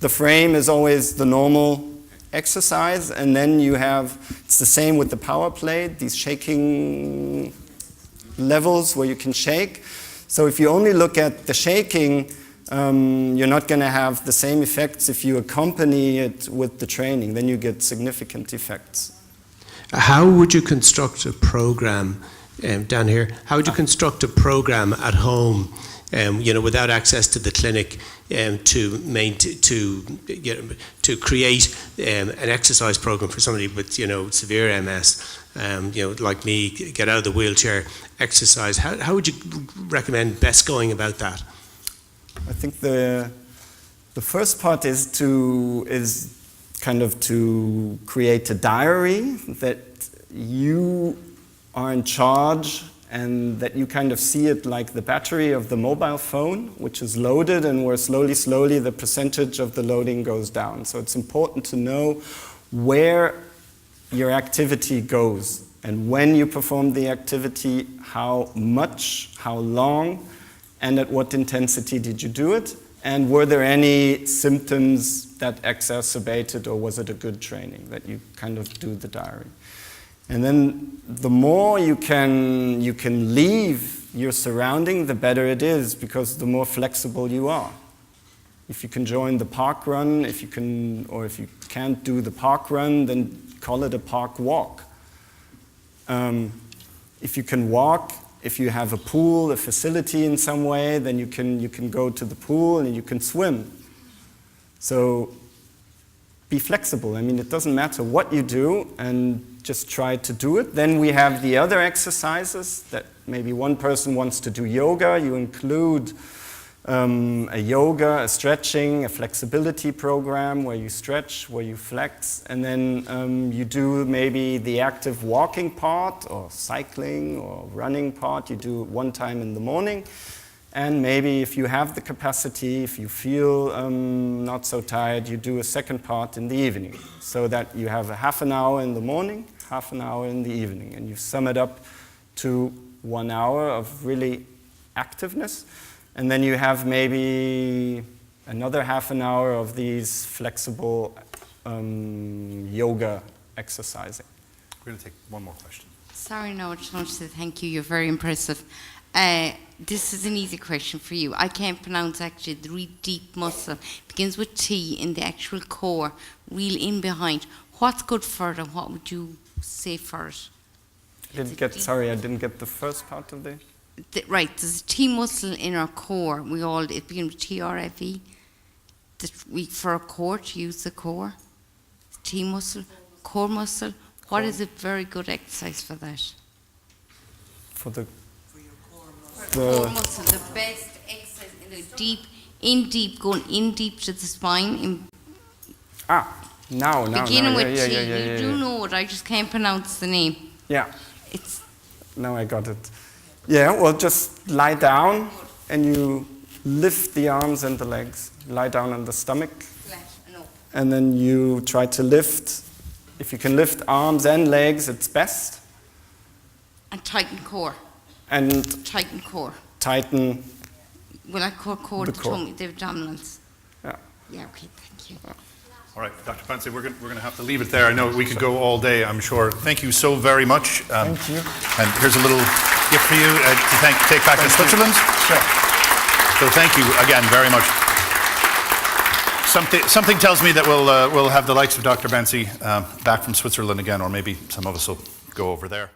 the frame is always the normal exercise, and then you have, it's the same with the power plate, these shaking levels where you can shake. So if you only look at the shaking, you're not going to have the same effects if you accompany it with the training. Then you get significant effects. How would you construct a program down here? How would you construct a program at home, without access to the clinic, to create an exercise program for somebody with severe MS, like me, get out of the wheelchair, exercise? How would you recommend best going about that? I think the first part is kind of to create a diary that you are in charge, and that you kind of see it like the battery of the mobile phone, which is loaded, and where slowly the percentage of the loading goes down. So it's important to know where your activity goes, and when you perform the activity, how much, how long, and at what intensity did you do it, and were there any symptoms that exacerbated, or was it a good training, that you kind of do the diary. And then the more you can leave your surrounding, the better it is, because the more flexible you are. If you can join the park run, if you can't do the park run, then call it a park walk. If you can walk, if you have a pool, a facility in some way, then you can go to the pool and you can swim. So be flexible. I mean, it doesn't matter what you do, and just try to do it. Then we have the other exercises that maybe one person wants to do yoga. You include a yoga, a stretching, a flexibility program where you stretch, where you flex, and then you do maybe the active walking part, or cycling, or running part. You do it one time in the morning, and maybe if you have the capacity, if you feel not so tired, you do a second part in the evening, so that you have a half an hour in the morning, half an hour in the evening, and you sum it up to 1 hour of really activeness. And then you have maybe another half an hour of these flexible yoga exercising. We're going to take one more question. Sorry, no, I just want to say thank you. You're very impressive. This is an easy question for you. I can't pronounce actually the really deep muscle. It begins with T in the actual core, real in behind. What's good for it, and what would you say for it? I didn't get the first part of the... Right, there's a T muscle in our core. It begins with TRFE. For a core, to use the core. T muscle, core muscle. What is a very good exercise for that? For the core muscle, the best exercise going in deep to the spine. Beginning with T. You do know it, I just can't pronounce the name. Yeah. Now I got it. Yeah, well, just lie down and you lift the arms and the legs. Lie down on the stomach. Flat and up. And then you try to lift. If you can lift arms and legs, it's best. And tighten core. Tighten. Well, I core the tummy, the abdominals. Yeah. Yeah, okay, thank you. All right, Dr. Bansi, we're going to have to leave it there. I know we could go all day, I'm sure. Thank you so very much. Thank you. And here's a little gift for you to take back to Switzerland. Sure. So thank you again very much. Something tells me that we'll have the likes of Dr. Bansi back from Switzerland again, or maybe some of us will go over there.